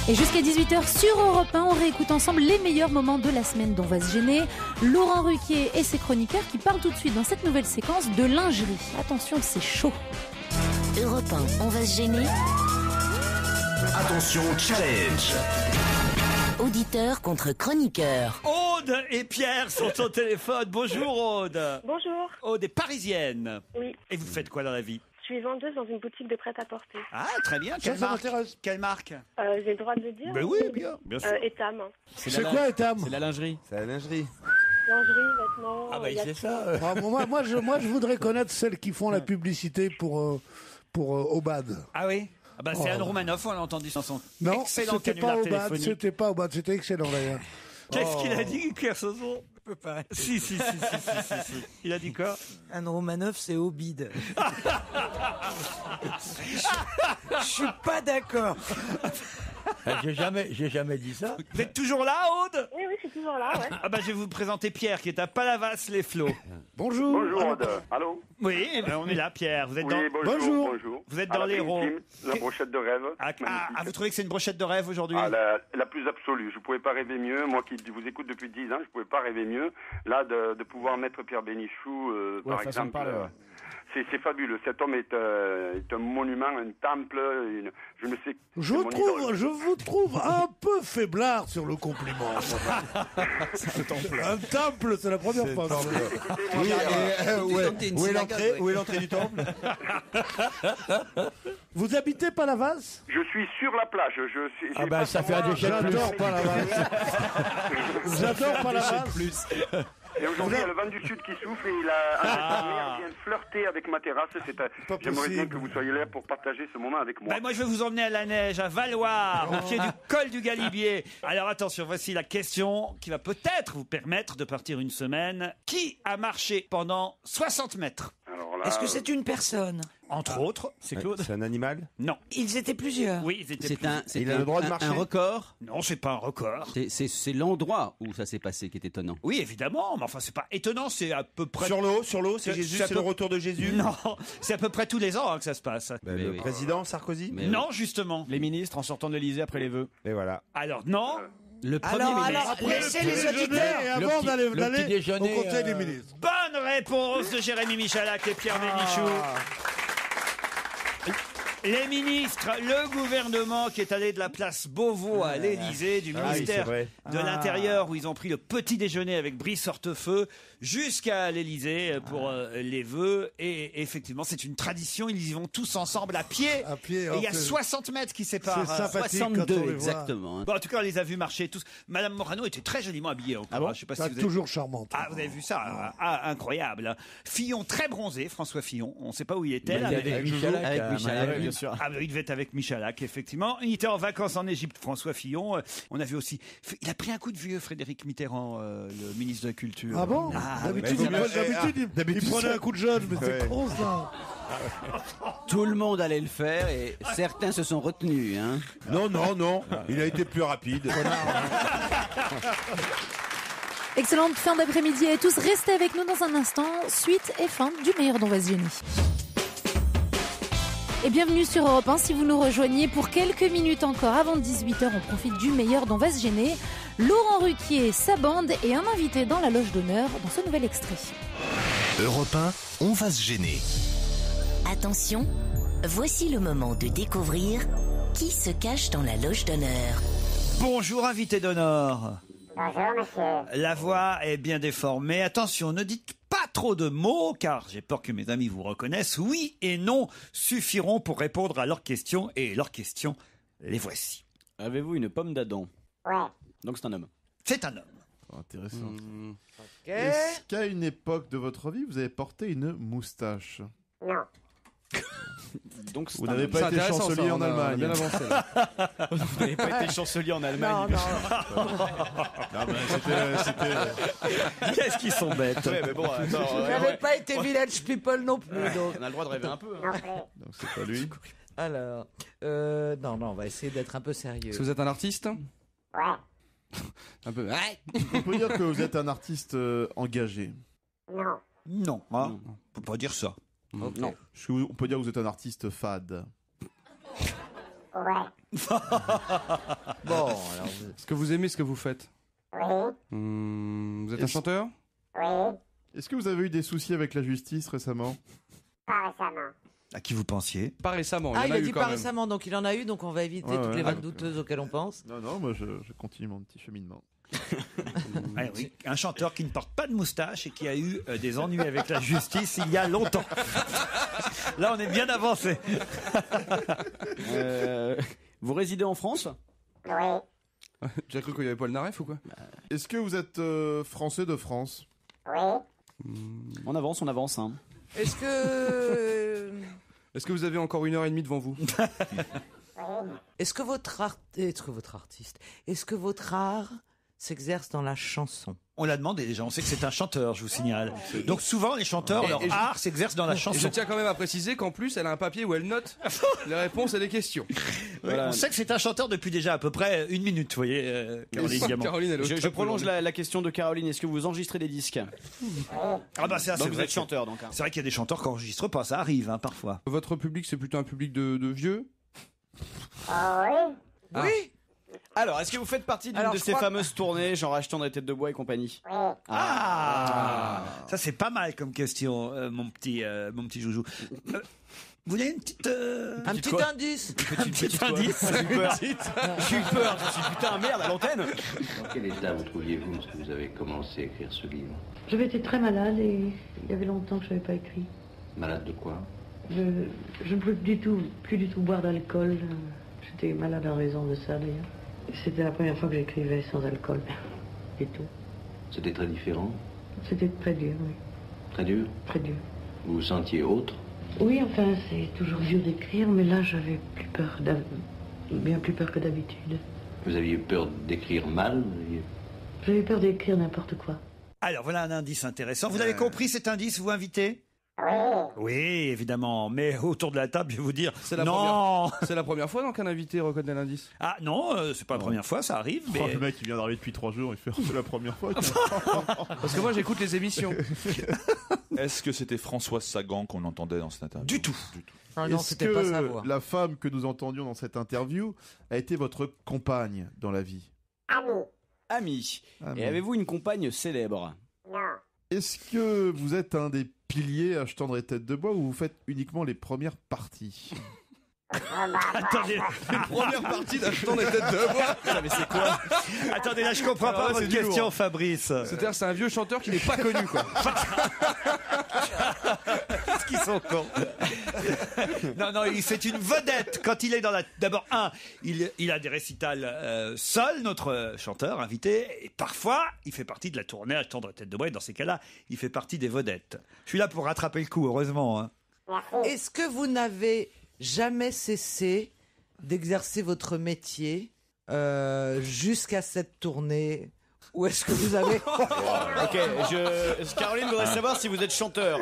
Et jusqu'à 18h sur Europe 1, on réécoute ensemble les meilleurs moments de la semaine dont va se gêner Laurent Ruquier et ses chroniqueurs qui parlent tout de suite dans cette nouvelle séquence de lingerie. Attention, c'est chaud. Europe 1, on va se gêner. Attention, challenge. Auditeur contre chroniqueur. Aude et Pierre sont au téléphone. Bonjour Aude. Bonjour. Aude est parisienne. Oui. Et vous faites quoi dans la vie? Je suis vendeuse dans une boutique de prêt-à-porter. Ah, très bien. Quelle Ça marque? m'intéresse. Quelle marque? J'ai le droit de le dire. Ben oui, bien sûr. Etam. C'est quoi, Etam? C'est la lingerie. C'est la lingerie. Lingerie, vêtements. Ah bah, y a c'est tout. ça. Ah, moi, je voudrais connaître celles qui font la publicité pour Obad. Ah oui? Ah bah, c'est Oh. Anne Romanoff, on l'a entendu dans son Non, excellent c'était canular pas Obad, téléphonique. c'était pas Obad, c'était excellent d'ailleurs. Qu'est-ce Oh. qu'il a dit, Pierre Sauzon? Si. Il a dit quoi? Anne Romanoff, c'est Obide. Je suis pas d'accord. J'ai jamais dit ça. Vous êtes toujours là, Aude? Oui, je suis toujours là, ouais. Ah bah, je vais vous présenter Pierre qui est à Palavas-les-Flots. Bonjour. Bonjour, Aude. Allô? Oui, eh ben, on est là, Pierre. Vous êtes Oui, dans... bonjour. Vous êtes À dans la l'Hérault. Prime Team, la brochette de rêve. Ah, Magnifique. vous trouvez que c'est une brochette de rêve aujourd'hui? Ah, la plus absolue. Je ne pouvais pas rêver mieux. Moi qui vous écoute depuis 10 ans, je ne pouvais pas rêver mieux. Là, de pouvoir mettre Pierre Bénichou, par façon de exemple. parler, ouais. C'est fabuleux. Cet homme est un monument, un temple. Je ne sais. Je vous trouve un peu faiblard sur le compliment. Un temple, c'est la première fois. Oui, où est l'entrée? Où est l'entrée du temple? Vous habitez Palavas? Je suis sur la plage. Ah bah, ça fait un déchet de plus. J'adore Palavas. J'adore Palavas. Et aujourd'hui, il y a le vent du sud qui souffle et la mer vient flirter avec ma terrasse. J'aimerais bien que vous soyez là pour partager ce moment avec moi. Ben moi, je vais vous emmener à la neige, à Valoir, au pied du col du Galibier. Alors attention, voici la question qui va peut-être vous permettre de partir une semaine. Qui a marché pendant 60 mètres? Est-ce que c'est une personne? Entre autres, c'est Claude. C'est un animal? Non. Ils étaient plusieurs. Oui, ils étaient C'est plusieurs. Il a le droit de marcher? un record. Non, c'est pas un record. C'est l'endroit où ça s'est passé qui est étonnant. Oui, évidemment, mais enfin, c'est pas étonnant, c'est à peu près... Sur l'eau, c'est Jésus, c'est le retour de Jésus? Non, c'est à peu près tous les ans que ça se passe. Le président Sarkozy? Non, justement. Les ministres en sortant de l'Élysée après les vœux. Et voilà. Alors, non. Le premier Alors, ministre. laissez les auditeurs. Et avant d'aller le petit déjeuner, au Conseil des ministres. Bonne réponse de Jérémy Michalak et Pierre Bénichou. Les ministres, le gouvernement qui est allé de la place Beauvau à l'Élysée, du ministère c'est vrai. de l'Intérieur, où ils ont pris le petit déjeuner avec Brice Hortefeux, jusqu'à l'Élysée pour les vœux. Et effectivement, c'est une tradition. Ils y vont tous ensemble à pied. Et il y a 60 mètres qui séparent. C'est sympathique 62 quand on les voit. exactement. hein. Bon, en tout cas, on les a vus marcher tous. Madame Morano était très joliment habillée encore. Ah bon Je sais pas si Ça, vous avez... toujours charmante. Ah, vous avez vu ça? Incroyable. Fillon très bronzé, François Fillon. On ne sait pas où il était. Il là, était mais- avec Michalak, Avec Michalak, Ouais, bien sûr. Ah, il devait être avec Michalak, effectivement. Il était en vacances en Égypte, François Fillon. On a vu aussi. Il a pris un coup de vieux, Frédéric Mitterrand, le ministre de la Culture. Ah bon? D'habitude, il prenait un coup de jeune, mais c'est trop ça. Tout le monde allait le faire et certains se sont retenus. Hein. Non. Il a été plus rapide. Excellente fin d'après-midi à tous. Restez avec nous dans un instant. Suite et fin du meilleur dont va se gêner. Et bienvenue sur Europe 1 si vous nous rejoignez pour quelques minutes encore avant 18h. On profite du meilleur dont va se gêner. Laurent Ruquier, sa bande et un invité dans la loge d'honneur dans ce nouvel extrait. Europe 1, on va se gêner. Attention, voici le moment de découvrir qui se cache dans la loge d'honneur. Bonjour, invité d'honneur. Bonjour, monsieur. La voix est bien déformée. Attention, ne dites pas trop de mots, car j'ai peur que mes amis vous reconnaissent. Oui et non suffiront pour répondre à leurs questions. Et leurs questions, les voici. Avez-vous une pomme d'Adam? Ouais. Donc c'est un homme. C'est un homme. Intéressant. Est-ce qu'à une époque de votre vie, vous avez porté une moustache? Non. Donc, Vous n'avez pas été chancelier en Allemagne. Bien avancé, là. Vous n'avez pas été chancelier en Allemagne. Qu'est-ce qu'ils sont bêtes. Ouais, mais bon, attends, Vous n'avez pas été village people non plus. Donc. On a le droit de rêver un peu. Donc c'est pas lui. Alors, non, on va essayer d'être un peu sérieux. Est-ce que vous êtes un artiste? Ouais. Un peu. On peut dire que vous êtes un artiste engagé. Non. Non, hein. On peut pas dire ça. Okay. Non. On peut dire que vous êtes un artiste fade. Ouais. Bon, alors. Est-ce que vous aimez ce que vous faites? Oui. Vous êtes un chanteur? Oui. Est-ce que vous avez eu des soucis avec la justice récemment? Pas récemment. À qui vous pensiez? Pas récemment. Il a dit pas récemment, donc il en a eu, donc on va éviter toutes les vannes douteuses auxquelles on pense. Non, moi je continue mon petit cheminement. Oui. Un chanteur qui ne porte pas de moustache et qui a eu des ennuis avec la justice il y a longtemps. Là, on est bien avancé. Vous résidez en France? Oui. Tu as cru qu'il y avait Paul Naref ou quoi? Est-ce que vous êtes français de France? Oui. On avance, hein. Est-ce que vous avez encore 1h30 devant vous? Est-ce que votre art s'exerce dans la chanson? On l'a demandé déjà, on sait que c'est un chanteur, je vous signale. Donc souvent, les chanteurs, leur art s'exerce dans la chanson. Je tiens quand même à préciser qu'en plus, elle a un papier où elle note les réponses à des questions. Voilà. On sait que c'est un chanteur depuis déjà à peu près 1 minute, vous voyez, Caroline Diamant. Je prolonge la question de Caroline. Est-ce que vous enregistrez des disques? Ah bah c'est vous êtes chanteur, donc. C'est vrai qu'il y a des chanteurs qui n'enregistrent pas, ça arrive parfois. Votre public, c'est plutôt un public de vieux? Oui. Oui. Alors, est-ce que vous faites partie d'une de ces fameuses tournées, genre achetant des têtes de bois et compagnie? Ça c'est pas mal comme question, mon petit joujou. Vous voulez une petite un petit indice? Un petit indice. J'ai eu peur. Je me suis dit, putain, merde, à l'antenne. Dans quel état vous trouviez-vous lorsque vous avez commencé à écrire ce livre? J'avais été très malade et il y avait longtemps que je n'avais pas écrit. Malade de quoi? Je ne pouvais plus du tout boire d'alcool. J'étais malade en raison de ça d'ailleurs. C'était la première fois que j'écrivais sans alcool et tout. C'était très différent? C'était très dur, oui. Très dur? Très dur. Vous vous sentiez autre? Oui, enfin, c'est toujours dur d'écrire, mais là, j'avais bien plus peur que d'habitude. Vous aviez peur d'écrire mal? J'avais peur d'écrire n'importe quoi. Alors, voilà un indice intéressant. Vous avez compris cet indice, vous invitez? Oui, évidemment. Mais autour de la table, je vais vous dire, c'est la première fois donc qu'un invité reconnaît l'indice. Ah non, c'est pas la première fois, ça arrive. Mais... Le mec, il vient d'arriver depuis 3 jours, il fait c'est la première fois. Parce que moi, j'écoute les émissions. Est-ce que c'était Françoise Sagan qu'on entendait dans cette interview? Du tout. Ah non, c'était pas sa voix. La femme que nous entendions dans cette interview a été votre compagne dans la vie? Ami. Et avez-vous une compagne célèbre? Non. Est-ce que vous êtes un des piliers achetant des têtes de bois ou vous faites uniquement les premières parties? Attendez, première partie d'achetant des têtes de bois. Mais c'est quoi? Attendez, là je comprends pas votre question, Fabrice. C'est-à-dire c'est un vieux chanteur qui n'est pas connu, quoi. Qu'est-ce qu'ils sont cons. Non, c'est une vedette. Quand il est dans la... D'abord, il a des récitals seul, notre chanteur invité, et parfois, il fait partie de la tournée achetant des têtes de bois, et dans ces cas-là, il fait partie des vedettes. Je suis là pour rattraper le coup, heureusement. Hein. Est-ce que vous n'avez jamais cessé d'exercer votre métier jusqu'à cette tournée? Ou est-ce que vous avez... Ok, Caroline voudrait savoir si vous êtes chanteur.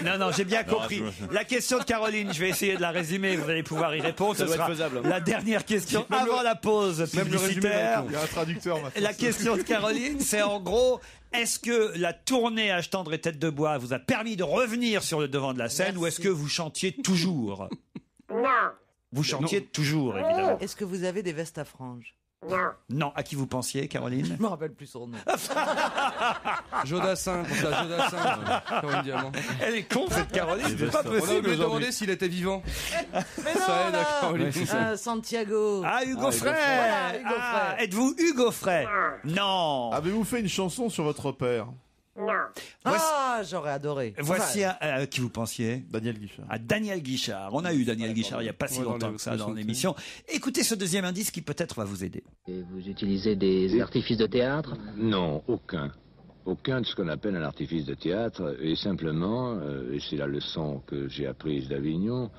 Non, j'ai bien compris. La question de Caroline, je vais essayer de la résumer, vous allez pouvoir y répondre. Ce sera la dernière question avant la pause publicitaire. Il y a un traducteur maintenant. La question de Caroline, c'est en gros... Est-ce que la tournée achetant des têtes de bois vous a permis de revenir sur le devant de la scène? Ou est-ce que vous chantiez toujours? Non. Vous chantiez toujours, évidemment. Est-ce que vous avez des vestes à franges? Non. Non, à qui vous pensiez, Caroline? Je me rappelle plus son nom. Jodassin, Caroline Diamant. Elle est con, cette Caroline, c'est pas possible. On a oublié de demander s'il était vivant. Mais non, ça aide à Caroline. Santiago. Ah, Hugo Frey. Voilà, Hugo Frey. Êtes-vous Hugo Frey? Non. Avez-vous fait une chanson sur votre père? Non. Ah, j'aurais adoré. Voici à qui vous pensiez? Daniel Guichard. À Daniel Guichard. On a eu Daniel Guichard il n'y a pas si longtemps que ça dans l'émission. Écoutez ce deuxième indice qui peut-être va vous aider. Et vous utilisez des artifices de théâtre? Non, aucun. aucun de ce qu'on appelle un artifice de théâtre est simplement, et c'est la leçon que j'ai apprise d'Avignon,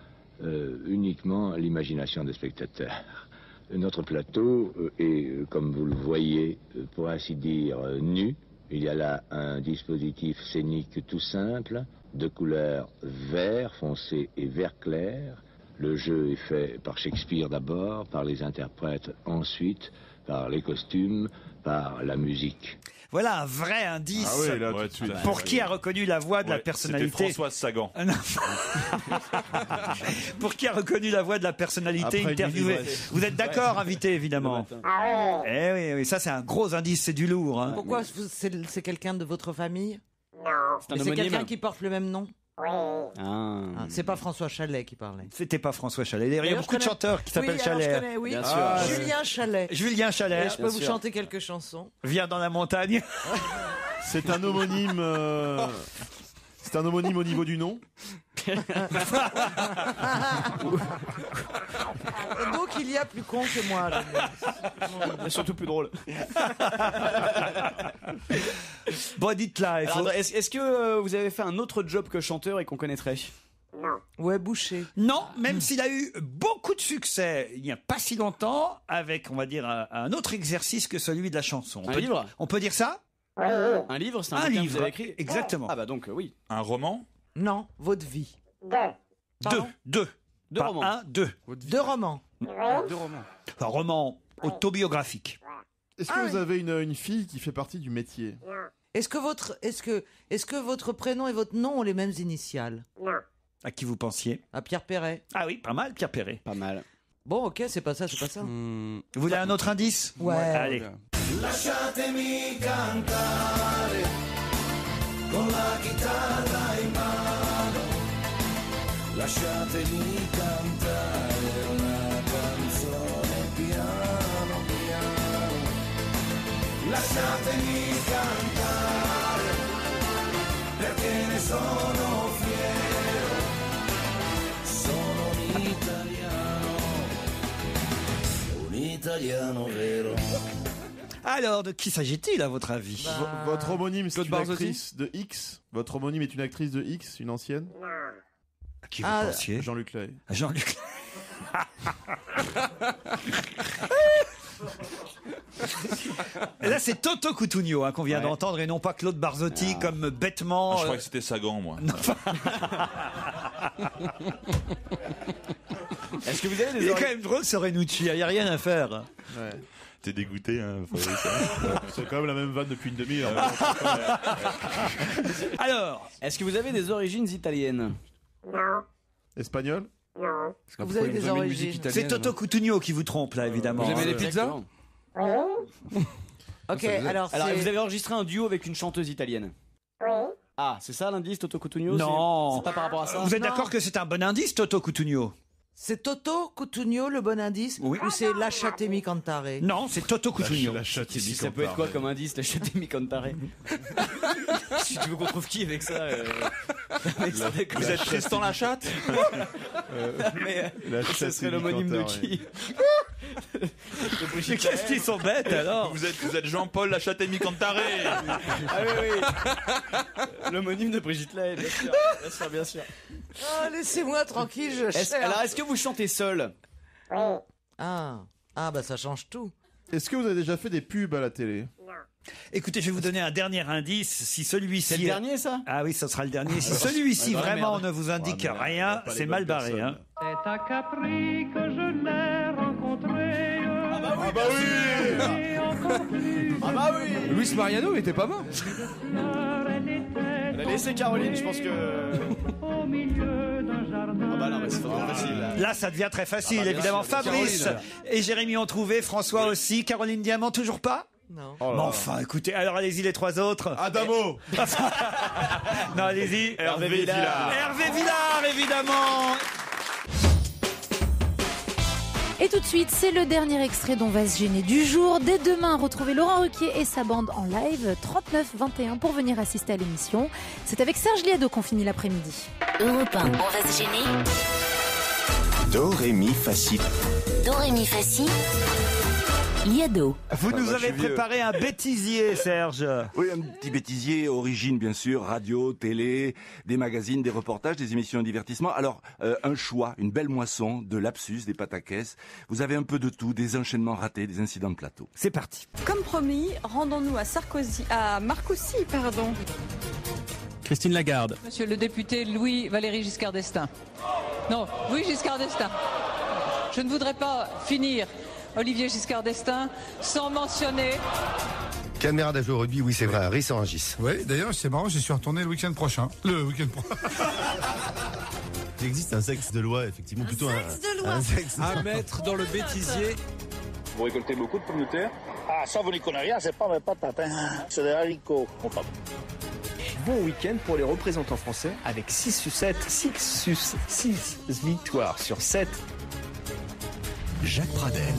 uniquement l'imagination des spectateurs. Notre plateau est, comme vous le voyez, pour ainsi dire, nu. Il y a là un dispositif scénique tout simple, de couleur vert foncé et vert clair. Le jeu est fait par Shakespeare d'abord, par les interprètes ensuite, par les costumes, par la musique. Voilà un vrai indice. Ah oui, là, tout de suite. Pour qui a reconnu la voix de la personnalité. C'était Françoise Sagan. Pour qui a reconnu la voix de la personnalité Après interviewée. Vous êtes d'accord, invité, évidemment. Ah oui. Eh oui, oui, ça c'est un gros indice, c'est du lourd. Hein. Pourquoi c'est quelqu'un de votre famille? Non. C'est quelqu'un qui porte le même nom? Oui. Ah, c'est pas François Chalet qui parlait. C'était pas François Chalet. Il y a D'ailleurs, beaucoup de chanteurs qui s'appellent oui, Chalet. Alors je connais, oui. Bien sûr. Julien Chalet. Julien Chalet. Et je peux vous chanter quelques chansons. Viens dans la montagne. C'est un homonyme. C'est un homonyme au niveau du nom. Donc il y a plus con que moi. Et surtout plus drôle. Bon, dites-là. Est-ce que vous avez fait un autre job que chanteur et qu'on connaîtrait? Non. Ouais, Boucher. Non, même s'il a eu beaucoup de succès il n'y a pas si longtemps, avec, on va dire, un autre exercice que celui de la chanson. Un livre? On peut dire ça? Oui. Un livre, c'est Un bouquin que livre, vous avez écrit? exactement. Ah bah donc oui. Un roman? Non, votre vie. Deux. Deux Pas romans. Un, deux. Deux romans. Deux romans. Un roman autobiographique. Est-ce que vous avez une fille qui fait partie du métier? Est-ce que votre prénom et votre nom ont les mêmes initiales? Non. À qui vous pensiez? À Pierre Perret. Ah oui, pas mal, Pierre Perret. Pas mal. Bon, ok, c'est pas ça. Vous voulez un autre indice? Ouais. Allez. Lasciatemi cantare con la chitarra in mano, lasciatemi cantare una canzone piano piano, lasciatemi cantare perché ne sono fiero, sono un italiano vero. Alors, de qui s'agit-il à votre avis? Votre homonyme, c'est Claude une Barzotti actrice de X. Votre homonyme est une actrice de X, une ancienne. À qui vous pensiez? Jean-Luc Lahaye. Jean-Luc. Et là, c'est Toto Cutugno qu'on vient d'entendre et non pas Claude Barzotti comme bêtement. Je crois que c'était Sagan, moi. Est-ce que vous avez des Il est quand même drôle ce Renucci, il n'y a rien à faire. Ouais. T'es dégoûté, hein, C'est quand même la même vanne depuis une demi-heure. Alors, est-ce que vous avez des origines italiennes? Non. Espagnol? Non. Est-ce que vous avez des origines? c'est Toto Cutugno qui vous trompe là, évidemment. Vous aimez les pizzas? Oui. Ok, alors c'est... vous avez enregistré un duo avec une chanteuse italienne? Oui. Ah, c'est ça l'indice, Toto Cutugno? Non. C'est pas par rapport à ça? Vous êtes Non. d'accord que c'est un bon indice, Toto Cutugno? C'est Toto Cutugno le bon indice? Oui. Ou c'est Lasciatemi cantare? Non, c'est Toto Cutugno. Ça peut être quoi comme indice, la Lasciatemi cantare? Si tu veux qu'on trouve qui avec ça? Vous êtes Tristan la chatte? Mais La ce serait l'homonyme de qui? Qu'est-ce qu'ils sont bêtes alors? Vous êtes Jean-Paul la chatte Cantaré. Ah oui. L'homonyme de Brigitte Lahaye, bien sûr. Oh, laissez-moi tranquille, je cherche. Alors, est-ce que vous chantez seul? Oui. Ah, bah ça change tout. Est-ce que vous avez déjà fait des pubs à la télé? Non. Écoutez, je vais vous donner un dernier indice. Si celui-ci. C'est le dernier, ça? Ah oui, ça sera le dernier. Si celui-ci vraiment ne vous indique rien, c'est mal barré. Hein. C'est à Capri que je l'ai rencontré. Ah bah oui. Ah bah oui. Luis Mariano était pas mort. Elle a laissé Caroline, je pense que... Au milieu d'un jardin. Ah bah non, mais c'est trop facile. Là, ça devient très facile, bien évidemment. sûr, Fabrice Caroline. et Jérémy ont trouvé, François aussi, Caroline Diamant toujours pas? Non. Oh là Mais là. enfin, écoutez, alors allez-y les trois autres. Adamo. Non, allez-y. Hervé Villard. Hervé Villard, évidemment. Et tout de suite, c'est le dernier extrait d'On va se gêner du jour. Dès demain, retrouvez Laurent Ruquier et sa bande en live 39-21 pour venir assister à l'émission. C'est avec Serge Liado qu'on finit l'après-midi. Europe 1, on va se gêner. Do, ré, mi, fa, si. Do, ré, mi, fa, si. Liado. Vous nous je avez suis vieux. préparé un bêtisier, Serge. Oui, un petit bêtisier, origine bien sûr, radio, télé, des magazines, des reportages, des émissions de divertissement. Alors, un choix, une belle moisson, de lapsus, des pataquès. Vous avez un peu de tout, des enchaînements ratés, des incidents de plateau. C'est parti. Comme promis, rendons-nous à Marcoussis, pardon. Christine Lagarde. Monsieur le député Louis-Valéry Giscard d'Estaing. Non, Louis Giscard d'Estaing. Je ne voudrais pas finir Olivier Giscard d'Estaing sans mentionner... Caméra d'ajout au rugby, oui c'est vrai, Riss en Rungis. Oui, d'ailleurs c'est marrant, j'y suis retourné le week-end prochain. Il existe un sexe de loi, effectivement, plutôt un sexe À mettre dans le bêtisier. Vous récoltez beaucoup de pommes de terre? Ah, ça vous n'y connaissez rien, c'est pas mes patates, hein. C'est des haricots. Bon week-end pour les représentants français avec 6 victoires sur 7. Jacques Pradel.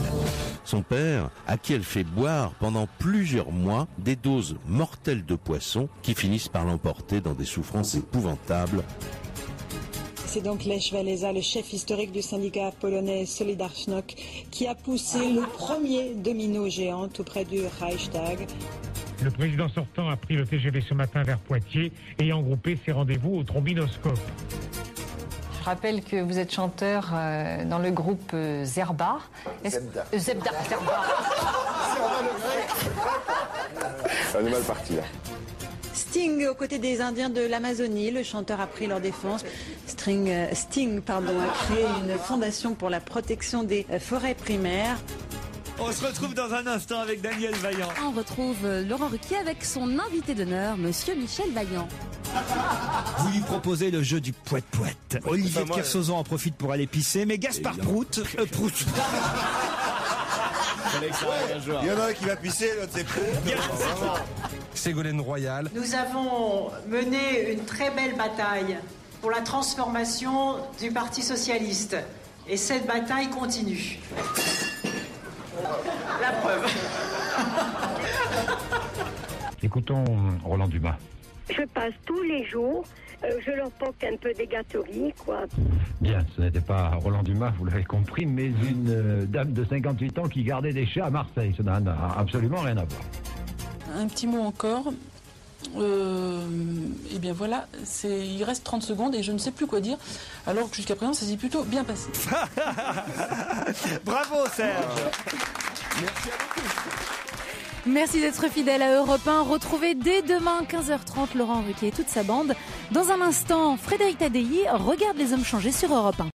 Son père, à qui elle fait boire pendant plusieurs mois des doses mortelles de poisson qui finissent par l'emporter dans des souffrances épouvantables. C'est donc Lech Walesa, le chef historique du syndicat polonais Solidarność, qui a poussé le premier domino géant tout près du Reichstag. Le président sortant a pris le TGV ce matin vers Poitiers et engroupé ses rendez-vous au trombinoscope. Je rappelle que vous êtes chanteur dans le groupe Zerba. Zebda. Un mal parti là. Sting, aux côtés des Indiens de l'Amazonie, le chanteur a pris leur défense. Sting, a créé une fondation pour la protection des forêts primaires. On se retrouve dans un instant avec Daniel Vaillant. On retrouve Laurent Ruquier avec son invité d'honneur, Monsieur Michel Vaillant. Vous lui proposez le jeu du poète-poète. Olivier de Kersauzon en profite pour aller pisser, mais Gaspard Prout... Prout. Il y en a un qui va pisser, l'autre c'est Prout. Ségolène Royal. Nous avons mené une très belle bataille pour la transformation du Parti socialiste. Et cette bataille continue. La preuve. Écoutons Roland Dumas. Je passe tous les jours, je leur porte un peu des gâteries, quoi. Bien, ce n'était pas Roland Dumas, vous l'avez compris, mais une dame de 58 ans qui gardait des chats à Marseille. Ça n'a absolument rien à voir. Un petit mot encore. Et bien voilà, il reste 30 secondes et je ne sais plus quoi dire, alors que jusqu'à présent ça s'est plutôt bien passé. Bravo Serge. Merci à vous tous. Merci d'être fidèle à Europe 1. Retrouvez dès demain 15h30 Laurent Ruquier et toute sa bande. Dans un instant, Frédéric Tadei regarde les hommes changer sur Europe 1.